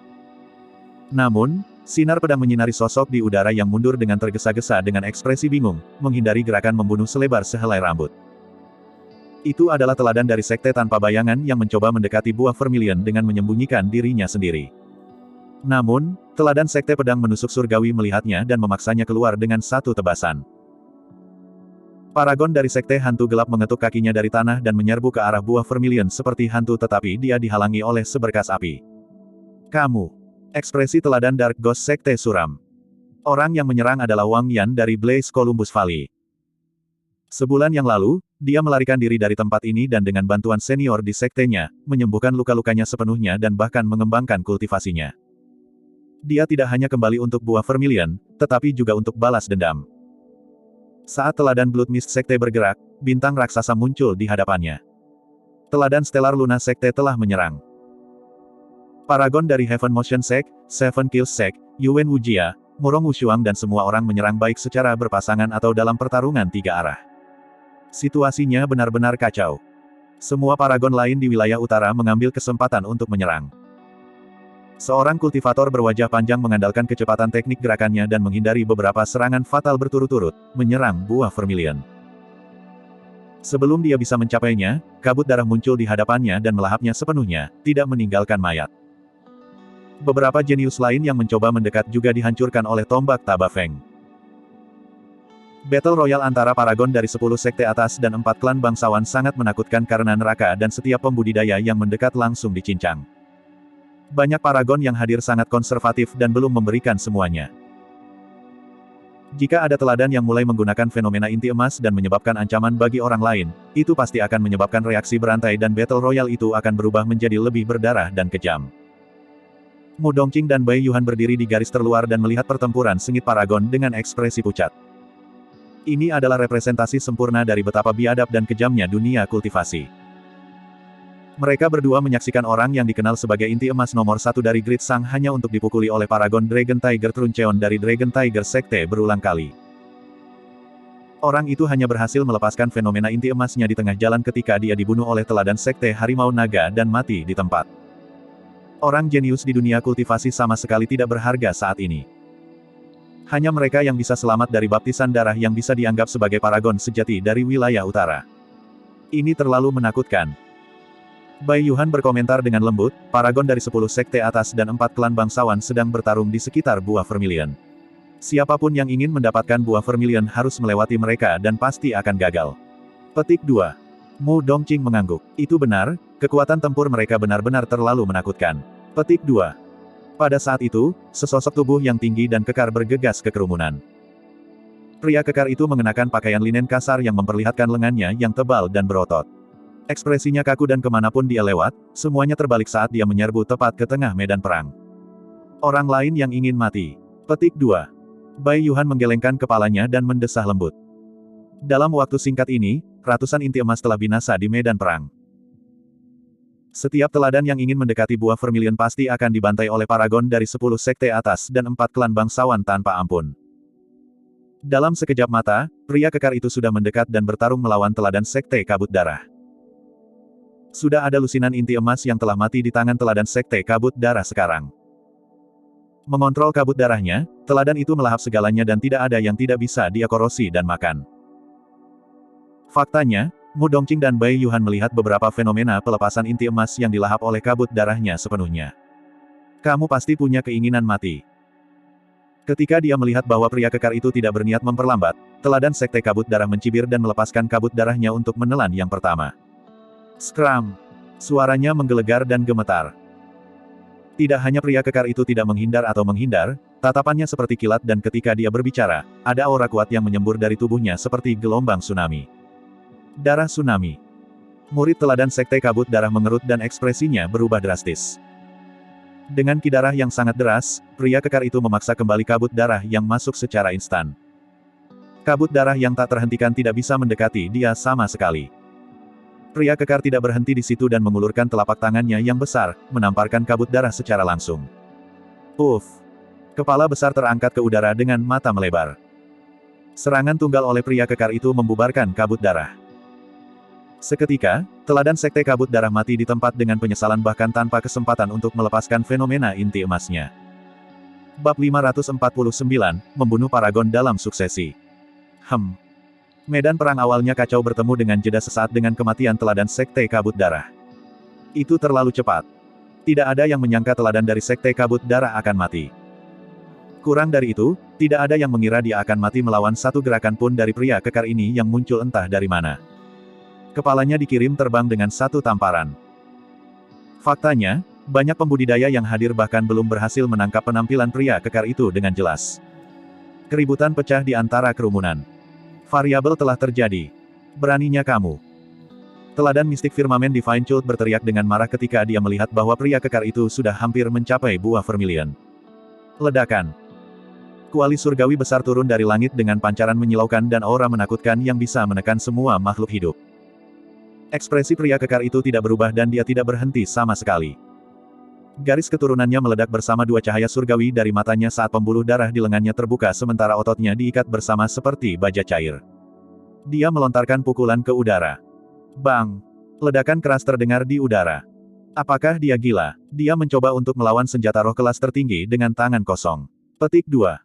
Namun, sinar pedang menyinari sosok di udara yang mundur dengan tergesa-gesa dengan ekspresi bingung, menghindari gerakan membunuh selebar sehelai rambut. Itu adalah teladan dari Sekte Tanpa Bayangan yang mencoba mendekati buah vermilion dengan menyembunyikan dirinya sendiri. Namun, teladan Sekte Pedang Menusuk Surgawi melihatnya dan memaksanya keluar dengan satu tebasan. Paragon dari Sekte Hantu Gelap mengetuk kakinya dari tanah dan menyerbu ke arah buah vermilion seperti hantu tetapi dia dihalangi oleh seberkas api. Kamu. Ekspresi teladan Dark Ghost Sekte suram. Orang yang menyerang adalah Wang Yan dari Blaze Columbus Valley. Sebulan yang lalu, dia melarikan diri dari tempat ini dan dengan bantuan senior di sektenya, menyembuhkan luka-lukanya sepenuhnya dan bahkan mengembangkan kultivasinya. Dia tidak hanya kembali untuk buah vermilion, tetapi juga untuk balas dendam. Saat teladan Blood Mist Sekte bergerak, bintang raksasa muncul di hadapannya. Teladan Stellar Luna Sekte telah menyerang. Paragon dari Heaven Motion Sect, Seven Kills Sect, Yuan Wujia, Murong Wushuang dan semua orang menyerang baik secara berpasangan atau dalam pertarungan tiga arah. Situasinya benar-benar kacau. Semua paragon lain di wilayah utara mengambil kesempatan untuk menyerang. Seorang kultivator berwajah panjang mengandalkan kecepatan teknik gerakannya dan menghindari beberapa serangan fatal berturut-turut, menyerang buah vermilion. Sebelum dia bisa mencapainya, kabut darah muncul di hadapannya dan melahapnya sepenuhnya, tidak meninggalkan mayat. Beberapa jenius lain yang mencoba mendekat juga dihancurkan oleh tombak Taba Feng. Battle Royal antara paragon dari 10 sekte atas dan 4 klan bangsawan sangat menakutkan karena neraka dan setiap pembudidaya yang mendekat langsung dicincang. Banyak paragon yang hadir sangat konservatif dan belum memberikan semuanya. Jika ada teladan yang mulai menggunakan fenomena inti emas dan menyebabkan ancaman bagi orang lain, itu pasti akan menyebabkan reaksi berantai dan Battle Royal itu akan berubah menjadi lebih berdarah dan kejam. Mu Dongqing dan Bai Yuhan berdiri di garis terluar dan melihat pertempuran sengit paragon dengan ekspresi pucat. Ini adalah representasi sempurna dari betapa biadab dan kejamnya dunia kultivasi. Mereka berdua menyaksikan orang yang dikenal sebagai inti emas nomor satu dari Great Sang hanya untuk dipukuli oleh paragon Dragon Tiger Truncheon dari Dragon Tiger Sekte berulang kali. Orang itu hanya berhasil melepaskan fenomena inti emasnya di tengah jalan ketika dia dibunuh oleh teladan Sekte Harimau Naga dan mati di tempat. Orang jenius di dunia kultivasi sama sekali tidak berharga saat ini. Hanya mereka yang bisa selamat dari baptisan darah yang bisa dianggap sebagai paragon sejati dari wilayah utara. Ini terlalu menakutkan. Bai Yuhan berkomentar dengan lembut, paragon dari 10 sekte atas dan 4 klan bangsawan sedang bertarung di sekitar buah vermilion. Siapapun yang ingin mendapatkan buah vermilion harus melewati mereka dan pasti akan gagal. Petik 2. Mu Dongqing mengangguk. Itu benar, kekuatan tempur mereka benar-benar terlalu menakutkan. Petik 2. Pada saat itu, sesosok tubuh yang tinggi dan kekar bergegas ke kerumunan. Pria kekar itu mengenakan pakaian linen kasar yang memperlihatkan lengannya yang tebal dan berotot. Ekspresinya kaku dan kemanapun dia lewat, semuanya terbalik saat dia menyerbu tepat ke tengah medan perang. Orang lain yang ingin mati. Petik 2. Bai Yuhan menggelengkan kepalanya dan mendesah lembut. Dalam waktu singkat ini, ratusan inti emas telah binasa di medan perang. Setiap teladan yang ingin mendekati buah vermilion pasti akan dibantai oleh paragon dari 10 sekte atas dan 4 klan bangsawan tanpa ampun. Dalam sekejap mata, pria kekar itu sudah mendekat dan bertarung melawan teladan sekte kabut darah. Sudah ada lusinan inti emas yang telah mati di tangan teladan sekte kabut darah sekarang. Mengontrol kabut darahnya, teladan itu melahap segalanya dan tidak ada yang tidak bisa dia korosi dan makan. Faktanya, Mu Dongqing dan Bai Yuhan melihat beberapa fenomena pelepasan inti emas yang dilahap oleh kabut darahnya sepenuhnya. Kamu pasti punya keinginan mati. Ketika dia melihat bahwa pria kekar itu tidak berniat memperlambat, teladan sekte kabut darah mencibir dan melepaskan kabut darahnya untuk menelan yang pertama. Skram! Suaranya menggelegar dan gemetar. Tidak hanya pria kekar itu tidak menghindar atau menghindar, tatapannya seperti kilat dan ketika dia berbicara, ada aura kuat yang menyembur dari tubuhnya seperti gelombang tsunami. Darah tsunami. Murid teladan sekte kabut darah mengerut dan ekspresinya berubah drastis. Dengan ki darah yang sangat deras, pria kekar itu memaksa kembali kabut darah yang masuk secara instan. Kabut darah yang tak terhentikan tidak bisa mendekati dia sama sekali. Pria kekar tidak berhenti di situ dan mengulurkan telapak tangannya yang besar, menamparkan kabut darah secara langsung. Kepala besar terangkat ke udara dengan mata melebar. Serangan tunggal oleh pria kekar itu membubarkan kabut darah. Seketika, teladan sekte kabut darah mati di tempat dengan penyesalan bahkan tanpa kesempatan untuk melepaskan fenomena inti emasnya. Bab 549, Membunuh Paragon dalam Suksesi. Medan perang awalnya kacau bertemu dengan jeda sesaat dengan kematian teladan sekte kabut darah. Itu terlalu cepat. Tidak ada yang menyangka teladan dari sekte kabut darah akan mati. Kurang dari itu, tidak ada yang mengira dia akan mati melawan satu gerakan pun dari pria kekar ini yang muncul entah dari mana. Kepalanya dikirim terbang dengan satu tamparan. Faktanya, banyak pembudidaya yang hadir bahkan belum berhasil menangkap penampilan pria kekar itu dengan jelas. Keributan pecah di antara kerumunan. Variabel telah terjadi. Beraninya kamu. Teladan mistik firmamen Divine Cult berteriak dengan marah ketika dia melihat bahwa pria kekar itu sudah hampir mencapai buah vermilion. Ledakan. Kuali surgawi besar turun dari langit dengan pancaran menyilaukan dan aura menakutkan yang bisa menekan semua makhluk hidup. Ekspresi pria kekar itu tidak berubah dan dia tidak berhenti sama sekali. Garis keturunannya meledak bersama dua cahaya surgawi dari matanya saat pembuluh darah di lengannya terbuka sementara ototnya diikat bersama seperti baja cair. Dia melontarkan pukulan ke udara. Bang! Ledakan keras terdengar di udara. Apakah dia gila? Dia mencoba untuk melawan senjata roh kelas tertinggi dengan tangan kosong. Petik 2.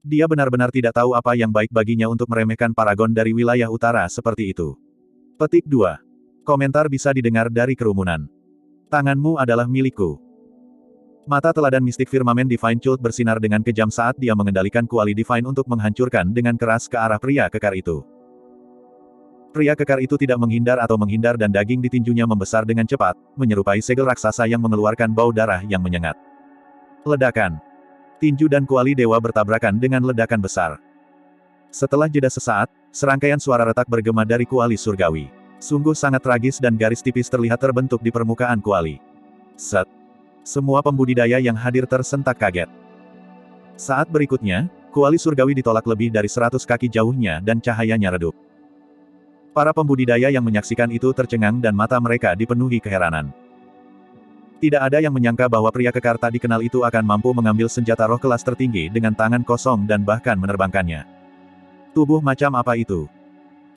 Dia benar-benar tidak tahu apa yang baik baginya untuk meremehkan paragon dari wilayah utara seperti itu. Petik 2. Komentar bisa didengar dari kerumunan. Tanganmu adalah milikku. Mata teladan mistik firmamen Divine Cult bersinar dengan kejam saat dia mengendalikan kuali Divine untuk menghancurkan dengan keras ke arah pria kekar itu. Pria kekar itu tidak menghindar atau menghindar dan daging di tinjunya membesar dengan cepat, menyerupai segel raksasa yang mengeluarkan bau darah yang menyengat. Ledakan. Tinju dan kuali dewa bertabrakan dengan ledakan besar. Setelah jeda sesaat, serangkaian suara retak bergema dari kuali surgawi. Sungguh sangat tragis dan garis tipis terlihat terbentuk di permukaan kuali. Set. Semua pembudidaya yang hadir tersentak kaget. Saat berikutnya, kuali surgawi ditolak lebih dari 100 kaki jauhnya dan cahayanya redup. Para pembudidaya yang menyaksikan itu tercengang dan mata mereka dipenuhi keheranan. Tidak ada yang menyangka bahwa pria kekar tak dikenal itu akan mampu mengambil senjata roh kelas tertinggi dengan tangan kosong dan bahkan menerbangkannya. Tubuh macam apa itu?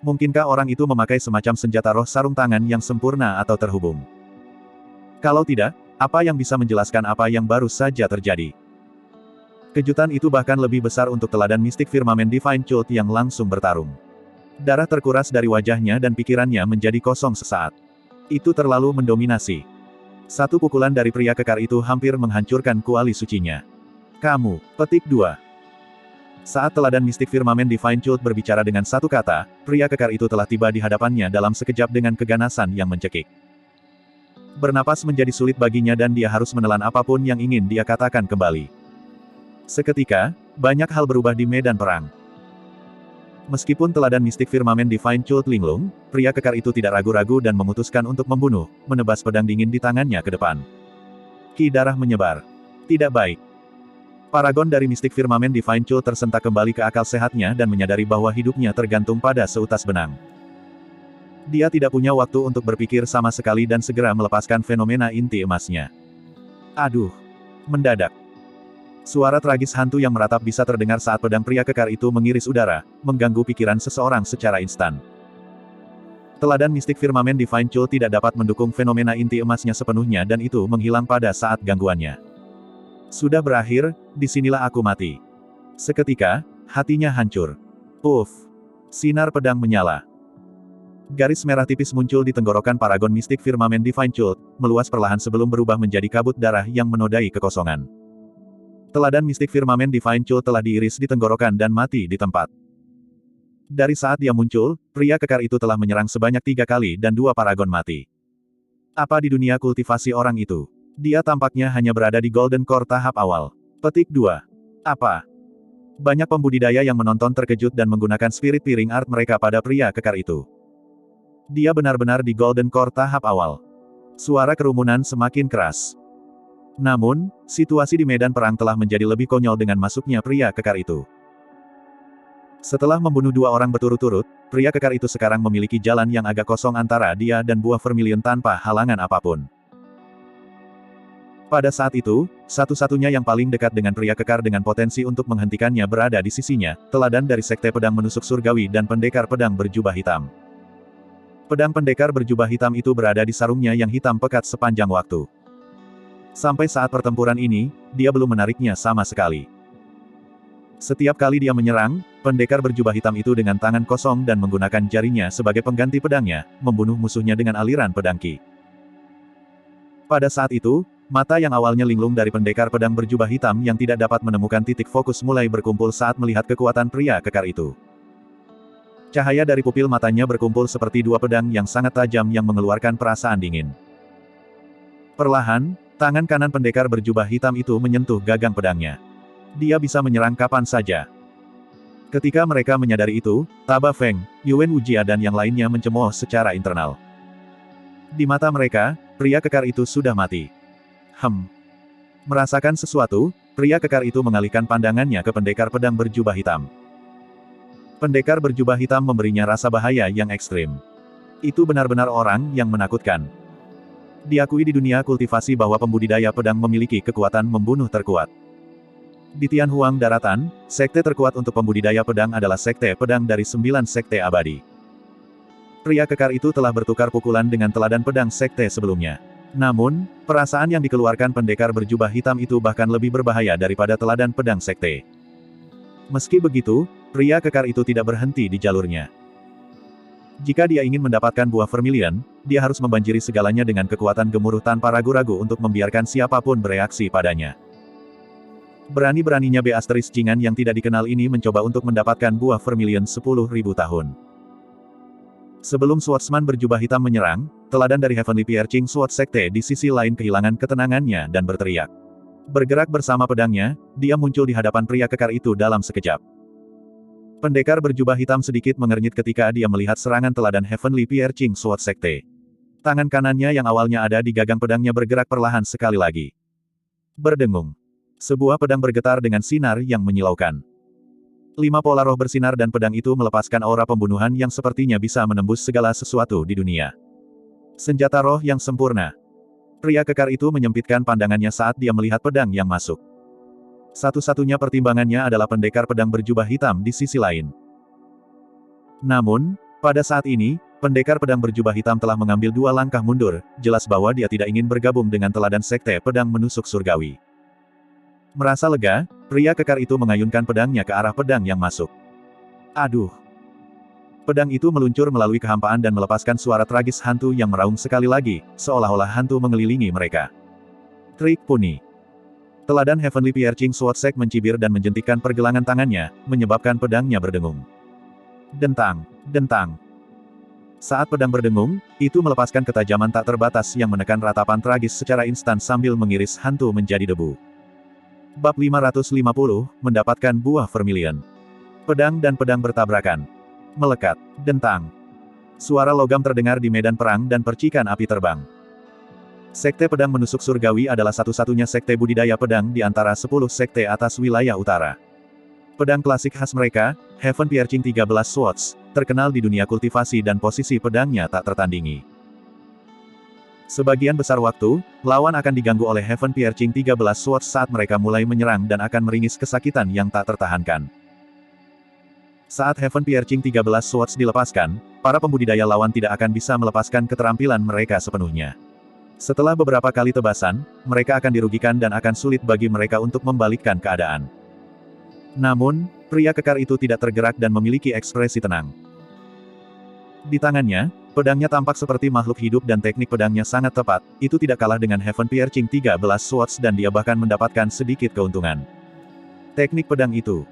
Mungkinkah orang itu memakai semacam senjata roh sarung tangan yang sempurna atau terhubung? Kalau tidak, apa yang bisa menjelaskan apa yang baru saja terjadi? Kejutan itu bahkan lebih besar untuk teladan mistik firmamen Divine Cult yang langsung bertarung. Darah terkuras dari wajahnya dan pikirannya menjadi kosong sesaat. Itu terlalu mendominasi. Satu pukulan dari pria kekar itu hampir menghancurkan kuali sucinya. Kamu, petik 2. Saat teladan mistik firmamen Divine Cult berbicara dengan satu kata, pria kekar itu telah tiba di hadapannya dalam sekejap dengan keganasan yang mencekik. Bernapas menjadi sulit baginya dan dia harus menelan apapun yang ingin dia katakan kembali. Seketika, banyak hal berubah di medan perang. Meskipun teladan mistik firmamen Divine Cult linglung, pria kekar itu tidak ragu-ragu dan memutuskan untuk membunuh, menebas pedang dingin di tangannya ke depan. Ki darah menyebar. Tidak baik. Paragon dari mistik firmamen Divine Cult tersentak kembali ke akal sehatnya dan menyadari bahwa hidupnya tergantung pada seutas benang. Dia tidak punya waktu untuk berpikir sama sekali dan segera melepaskan fenomena inti emasnya. Aduh! Mendadak. Suara tragis hantu yang meratap bisa terdengar saat pedang pria kekar itu mengiris udara, mengganggu pikiran seseorang secara instan. Teladan mistik firmamen Divine Cult tidak dapat mendukung fenomena inti emasnya sepenuhnya dan itu menghilang pada saat gangguannya. Sudah berakhir, disinilah aku mati. Seketika, hatinya hancur. Puff! Sinar pedang menyala. Garis merah tipis muncul di tenggorokan paragon mistik firmamen Divine Cult, meluas perlahan sebelum berubah menjadi kabut darah yang menodai kekosongan. Teladan mistik firmamen Divine Cult telah diiris di tenggorokan dan mati di tempat. Dari saat dia muncul, pria kekar itu telah menyerang sebanyak 3 kali dan 2 paragon mati. Apa di dunia kultivasi orang itu? Dia tampaknya hanya berada di Golden Core tahap awal. Petik 2. Apa? Banyak pembudidaya yang menonton terkejut dan menggunakan spirit piring art mereka pada pria kekar itu. Dia benar-benar di Golden Core tahap awal. Suara kerumunan semakin keras. Namun, situasi di medan perang telah menjadi lebih konyol dengan masuknya pria kekar itu. Setelah membunuh 2 orang berturut-turut, pria kekar itu sekarang memiliki jalan yang agak kosong antara dia dan buah vermilion tanpa halangan apapun. Pada saat itu, satu-satunya yang paling dekat dengan pria kekar dengan potensi untuk menghentikannya berada di sisinya, teladan dari Sekte Pedang Menusuk Surgawi dan pendekar pedang berjubah hitam. Pedang pendekar berjubah hitam itu berada di sarungnya yang hitam pekat sepanjang waktu. Sampai saat pertempuran ini, dia belum menariknya sama sekali. Setiap kali dia menyerang, pendekar berjubah hitam itu dengan tangan kosong dan menggunakan jarinya sebagai pengganti pedangnya, membunuh musuhnya dengan aliran pedang ki. Pada saat itu, mata yang awalnya linglung dari pendekar pedang berjubah hitam yang tidak dapat menemukan titik fokus mulai berkumpul saat melihat kekuatan pria kekar itu. Cahaya dari pupil matanya berkumpul seperti 2 pedang yang sangat tajam yang mengeluarkan perasaan dingin. Perlahan, tangan kanan pendekar berjubah hitam itu menyentuh gagang pedangnya. Dia bisa menyerang kapan saja. Ketika mereka menyadari itu, Taba Feng, Yuan Wujia dan yang lainnya mencemooh secara internal. Di mata mereka, pria kekar itu sudah mati. Merasakan sesuatu, pria kekar itu mengalihkan pandangannya ke pendekar pedang berjubah hitam. Pendekar berjubah hitam memberinya rasa bahaya yang ekstrim. Itu benar-benar orang yang menakutkan. Diakui di dunia kultivasi bahwa pembudidaya pedang memiliki kekuatan membunuh terkuat. Di Tianhuang Daratan, sekte terkuat untuk pembudidaya pedang adalah Sekte Pedang dari 9 sekte abadi. Pria kekar itu telah bertukar pukulan dengan teladan pedang sekte sebelumnya. Namun, perasaan yang dikeluarkan pendekar berjubah hitam itu bahkan lebih berbahaya daripada teladan pedang sekte. Meski begitu, pria kekar itu tidak berhenti di jalurnya. Jika dia ingin mendapatkan buah vermilion, dia harus membanjiri segalanya dengan kekuatan gemuruh tanpa ragu-ragu untuk membiarkan siapapun bereaksi padanya. Berani-beraninya Beasteris Jingan yang tidak dikenal ini mencoba untuk mendapatkan buah vermilion 10.000 tahun. Sebelum swordsman berjubah hitam menyerang, teladan dari Heavenly Piercing Sword Sekte di sisi lain kehilangan ketenangannya dan berteriak. Bergerak bersama pedangnya, dia muncul di hadapan pria kekar itu dalam sekejap. Pendekar berjubah hitam sedikit mengernyit ketika dia melihat serangan teladan Heavenly Piercing Sword Sekte. Tangan kanannya yang awalnya ada di gagang pedangnya bergerak perlahan sekali lagi. Berdengung. Sebuah pedang bergetar dengan sinar yang menyilaukan. 5 pola roh bersinar dan pedang itu melepaskan aura pembunuhan yang sepertinya bisa menembus segala sesuatu di dunia. Senjata roh yang sempurna. Pria kekar itu menyempitkan pandangannya saat dia melihat pedang yang masuk. Satu-satunya pertimbangannya adalah pendekar pedang berjubah hitam di sisi lain. Namun, pada saat ini, pendekar pedang berjubah hitam telah mengambil 2 langkah mundur, jelas bahwa dia tidak ingin bergabung dengan teladan Sekte Pedang Menusuk Surgawi. Merasa lega, pria kekar itu mengayunkan pedangnya ke arah pedang yang masuk. Aduh! Pedang itu meluncur melalui kehampaan dan melepaskan suara tragis hantu yang meraung sekali lagi, seolah-olah hantu mengelilingi mereka. Trik Puni. Teladan Heavenly Piercing Sword Sek mencibir dan menjentikkan pergelangan tangannya, menyebabkan pedangnya berdengung. Dentang, dentang. Saat pedang berdengung, itu melepaskan ketajaman tak terbatas yang menekan ratapan tragis secara instan sambil mengiris hantu menjadi debu. Bab 550, mendapatkan buah vermilion. Pedang dan pedang bertabrakan. Melekat, dentang. Suara logam terdengar di medan perang dan percikan api terbang. Sekte Pedang Menusuk Surgawi adalah satu-satunya sekte budidaya pedang di antara 10 sekte atas wilayah utara. Pedang klasik khas mereka, Heaven Piercing 13 Swords, terkenal di dunia kultivasi dan posisi pedangnya tak tertandingi. Sebagian besar waktu, lawan akan diganggu oleh Heaven Piercing 13 Swords saat mereka mulai menyerang dan akan meringis kesakitan yang tak tertahankan. Saat Heaven Piercing 13 Swords dilepaskan, para pembudidaya lawan tidak akan bisa melepaskan keterampilan mereka sepenuhnya. Setelah beberapa kali tebasan, mereka akan dirugikan dan akan sulit bagi mereka untuk membalikkan keadaan. Namun, pria kekar itu tidak tergerak dan memiliki ekspresi tenang. Di tangannya, pedangnya tampak seperti makhluk hidup dan teknik pedangnya sangat tepat, itu tidak kalah dengan Heaven Piercing 13 Swords dan dia bahkan mendapatkan sedikit keuntungan. Teknik pedang itu.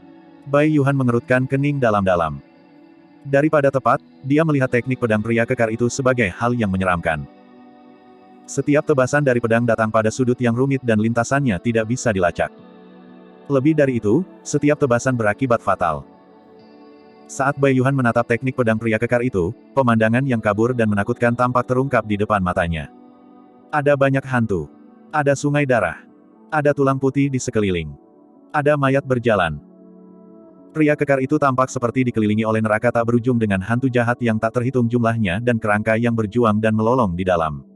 Bai Yuhan mengerutkan kening dalam-dalam. Daripada tepat, dia melihat teknik pedang pria kekar itu sebagai hal yang menyeramkan. Setiap tebasan dari pedang datang pada sudut yang rumit dan lintasannya tidak bisa dilacak. Lebih dari itu, setiap tebasan berakibat fatal. Saat Bai Yuhan menatap teknik pedang pria kekar itu, pemandangan yang kabur dan menakutkan tampak terungkap di depan matanya. Ada banyak hantu. Ada sungai darah. Ada tulang putih di sekeliling. Ada mayat berjalan. Pria kekar itu tampak seperti dikelilingi oleh neraka tak berujung dengan hantu jahat yang tak terhitung jumlahnya dan kerangka yang berjuang dan melolong di dalam.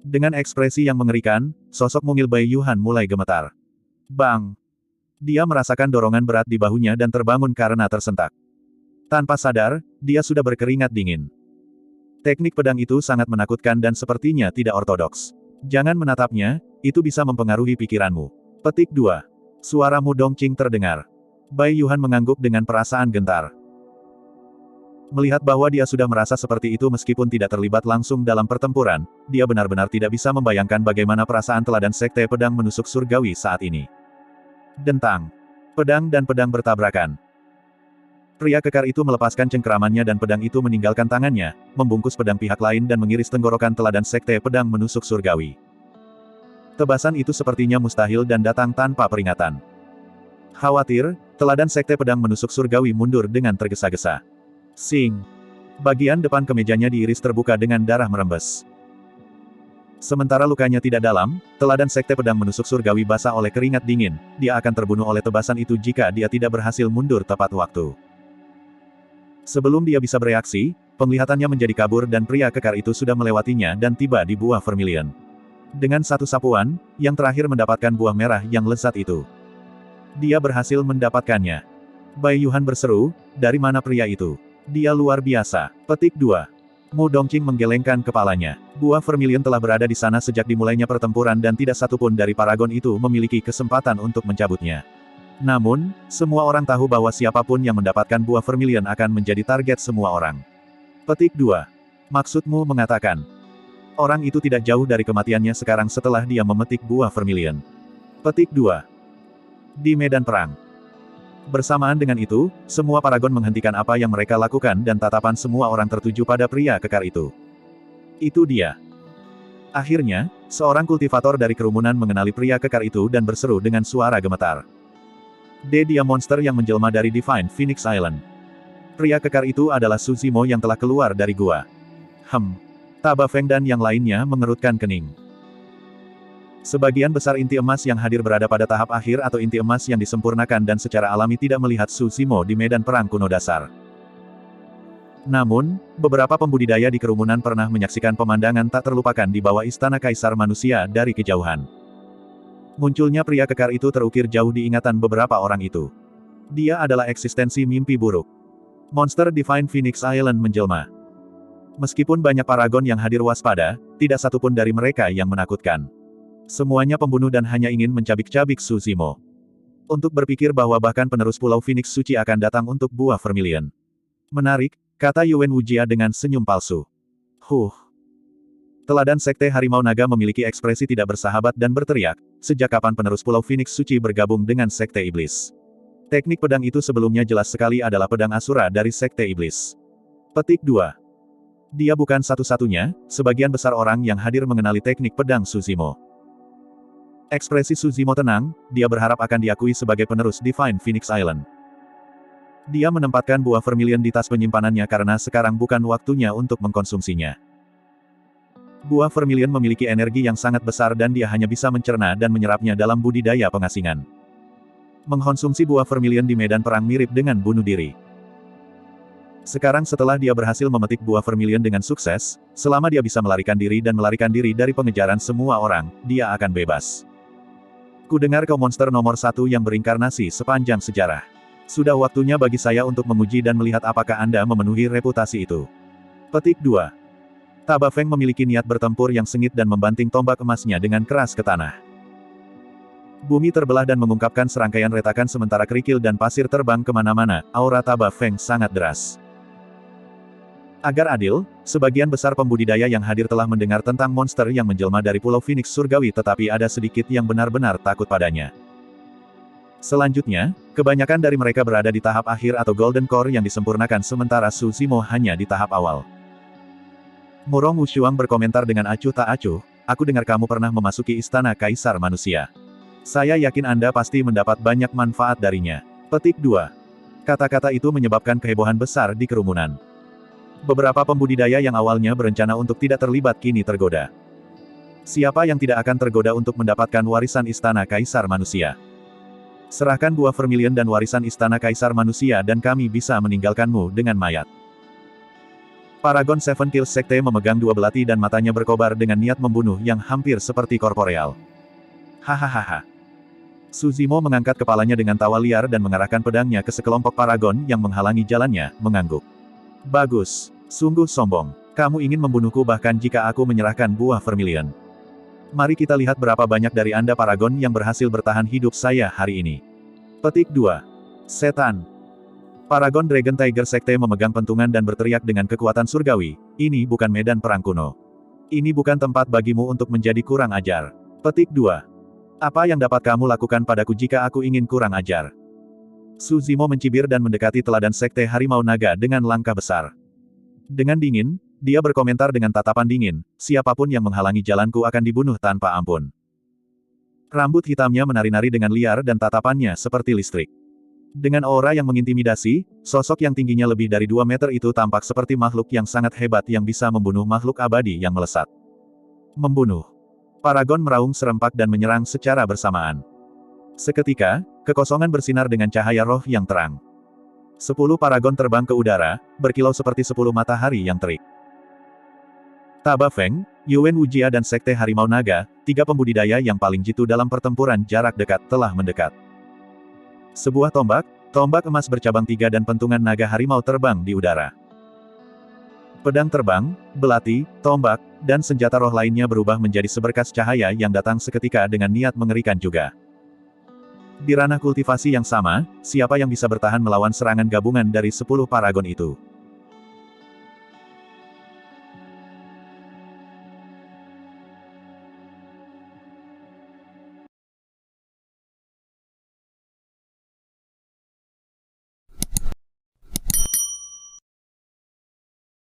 Dengan ekspresi yang mengerikan, sosok mungil Bai Yuhan mulai gemetar. Bang! Dia merasakan dorongan berat di bahunya dan terbangun karena tersentak. Tanpa sadar, dia sudah berkeringat dingin. Teknik pedang itu sangat menakutkan dan sepertinya tidak ortodoks. Jangan menatapnya, itu bisa mempengaruhi pikiranmu. Petik 2. Suara Mu Dongqing terdengar. Bai Yuhan mengangguk dengan perasaan gentar. Melihat bahwa dia sudah merasa seperti itu meskipun tidak terlibat langsung dalam pertempuran, dia benar-benar tidak bisa membayangkan bagaimana perasaan teladan Sekte Pedang Menusuk Surgawi saat ini. Dentang. Pedang dan pedang bertabrakan. Pria kekar itu melepaskan cengkeramannya dan pedang itu meninggalkan tangannya, membungkus pedang pihak lain dan mengiris tenggorokan teladan Sekte Pedang Menusuk Surgawi. Tebasan itu sepertinya mustahil dan datang tanpa peringatan. Khawatir, teladan Sekte Pedang Menusuk Surgawi mundur dengan tergesa-gesa. Sing. Bagian depan kemejanya diiris terbuka dengan darah merembes. Sementara lukanya tidak dalam, teladan Sekte Pedang Menusuk Surgawi basah oleh keringat dingin, dia akan terbunuh oleh tebasan itu jika dia tidak berhasil mundur tepat waktu. Sebelum dia bisa bereaksi, penglihatannya menjadi kabur dan pria kekar itu sudah melewatinya dan tiba di buah vermilion. Dengan satu sapuan, yang terakhir mendapatkan buah merah yang lezat itu. Dia berhasil mendapatkannya. Bai Yuhan berseru, dari mana pria itu? Dia luar biasa. Petik 2. Mu Dongqing menggelengkan kepalanya. Buah vermilion telah berada di sana sejak dimulainya pertempuran dan tidak satupun dari paragon itu memiliki kesempatan untuk mencabutnya. Namun, semua orang tahu bahwa siapapun yang mendapatkan buah vermilion akan menjadi target semua orang. Petik 2. Maksudmu mengatakan, orang itu tidak jauh dari kematiannya sekarang setelah dia memetik buah vermilion. Petik 2. Di medan perang. Bersamaan dengan itu, semua paragon menghentikan apa yang mereka lakukan dan tatapan semua orang tertuju pada pria kekar itu. Itu dia. Akhirnya, seorang kultivator dari kerumunan mengenali pria kekar itu dan berseru dengan suara gemetar. Dia monster yang menjelma dari Divine Phoenix Island. Pria kekar itu adalah Su Zimo yang telah keluar dari gua. Taba Feng dan yang lainnya mengerutkan kening. Sebagian besar inti emas yang hadir berada pada tahap akhir atau inti emas yang disempurnakan dan secara alami tidak melihat Su Zimo di medan perang kuno dasar. Namun, beberapa pembudidaya di kerumunan pernah menyaksikan pemandangan tak terlupakan di bawah istana Kaisar Manusia dari kejauhan. Munculnya pria kekar itu terukir jauh di ingatan beberapa orang itu. Dia adalah eksistensi mimpi buruk. Monster Divine Phoenix Island menjelma. Meskipun banyak paragon yang hadir waspada, tidak satupun dari mereka yang menakutkan. Semuanya pembunuh dan hanya ingin mencabik-cabik Su Zimo. Untuk berpikir bahwa bahkan penerus Pulau Phoenix Suci akan datang untuk buah vermilion. Menarik, kata Yuan Wujia dengan senyum palsu. Teladan Sekte Harimau Naga memiliki ekspresi tidak bersahabat dan berteriak, sejak kapan penerus Pulau Phoenix Suci bergabung dengan Sekte Iblis? Teknik pedang itu sebelumnya jelas sekali adalah pedang Asura dari Sekte Iblis. Petik 2. Dia bukan satu-satunya, sebagian besar orang yang hadir mengenali teknik pedang Suzimo. Ekspresi Suzimo tenang, dia berharap akan diakui sebagai penerus Divine Phoenix Island. Dia menempatkan buah vermilion di tas penyimpanannya karena sekarang bukan waktunya untuk mengkonsumsinya. Buah vermilion memiliki energi yang sangat besar dan dia hanya bisa mencerna dan menyerapnya dalam budidaya pengasingan. Mengkonsumsi buah vermilion di medan perang mirip dengan bunuh diri. Sekarang setelah dia berhasil memetik buah vermilion dengan sukses, selama dia bisa melarikan diri dan melarikan diri dari pengejaran semua orang, dia akan bebas. Ku dengar kau monster nomor 1 yang berinkarnasi sepanjang sejarah. Sudah waktunya bagi saya untuk menguji dan melihat apakah Anda memenuhi reputasi itu. Petik 2. Taba Feng memiliki niat bertempur yang sengit dan membanting tombak emasnya dengan keras ke tanah. Bumi terbelah dan mengungkapkan serangkaian retakan sementara kerikil dan pasir terbang kemana-mana, aura Taba Feng sangat deras. Agar adil, sebagian besar pembudidaya yang hadir telah mendengar tentang monster yang menjelma dari Pulau Phoenix Surgawi tetapi ada sedikit yang benar-benar takut padanya. Selanjutnya, kebanyakan dari mereka berada di tahap akhir atau Golden Core yang disempurnakan sementara Suzimo hanya di tahap awal. Murong Wushuang berkomentar dengan acuh tak acuh, aku dengar kamu pernah memasuki istana Kaisar Manusia. Saya yakin Anda pasti mendapat banyak manfaat darinya. Petik 2. Kata-kata itu menyebabkan kehebohan besar di kerumunan. Beberapa pembudidaya yang awalnya berencana untuk tidak terlibat kini tergoda. Siapa yang tidak akan tergoda untuk mendapatkan warisan istana Kaisar Manusia? Serahkan buah vermilion dan warisan istana Kaisar Manusia dan kami bisa meninggalkanmu dengan mayat. Paragon Seven Kills Sekte memegang dua belati dan matanya berkobar dengan niat membunuh yang hampir seperti korporeal. Hahaha. Suzimo mengangkat kepalanya dengan tawa liar dan mengarahkan pedangnya ke sekelompok paragon yang menghalangi jalannya, mengangguk. Bagus. Sungguh sombong. Kamu ingin membunuhku bahkan jika aku menyerahkan buah vermilion. Mari kita lihat berapa banyak dari Anda paragon yang berhasil bertahan hidup saya hari ini. Petik 2. Setan. Paragon Dragon Tiger Sekte memegang pentungan dan berteriak dengan kekuatan surgawi, ini bukan medan perang kuno. Ini bukan tempat bagimu untuk menjadi kurang ajar. Petik 2. Apa yang dapat kamu lakukan padaku jika aku ingin kurang ajar? Suzimo mencibir dan mendekati teladan Sekte Harimau Naga dengan langkah besar. Dengan dingin, dia berkomentar dengan tatapan dingin, siapapun yang menghalangi jalanku akan dibunuh tanpa ampun. Rambut hitamnya menari-nari dengan liar dan tatapannya seperti listrik. Dengan aura yang mengintimidasi, sosok yang tingginya lebih dari 2 meter itu tampak seperti makhluk yang sangat hebat yang bisa membunuh makhluk abadi yang melesat. Membunuh. Paragon meraung serempak dan menyerang secara bersamaan. Seketika, kekosongan bersinar dengan cahaya roh yang terang. 10 paragon terbang ke udara, berkilau seperti 10 matahari yang terik. Taba Feng, Yuan Wujia dan Sekte Harimau Naga, 3 pembudidaya yang paling jitu dalam pertempuran jarak dekat telah mendekat. Sebuah tombak emas bercabang 3 dan pentungan naga harimau terbang di udara. Pedang terbang, belati, tombak, dan senjata roh lainnya berubah menjadi seberkas cahaya yang datang seketika dengan niat mengerikan juga. Di ranah kultivasi yang sama, siapa yang bisa bertahan melawan serangan gabungan dari 10 paragon itu?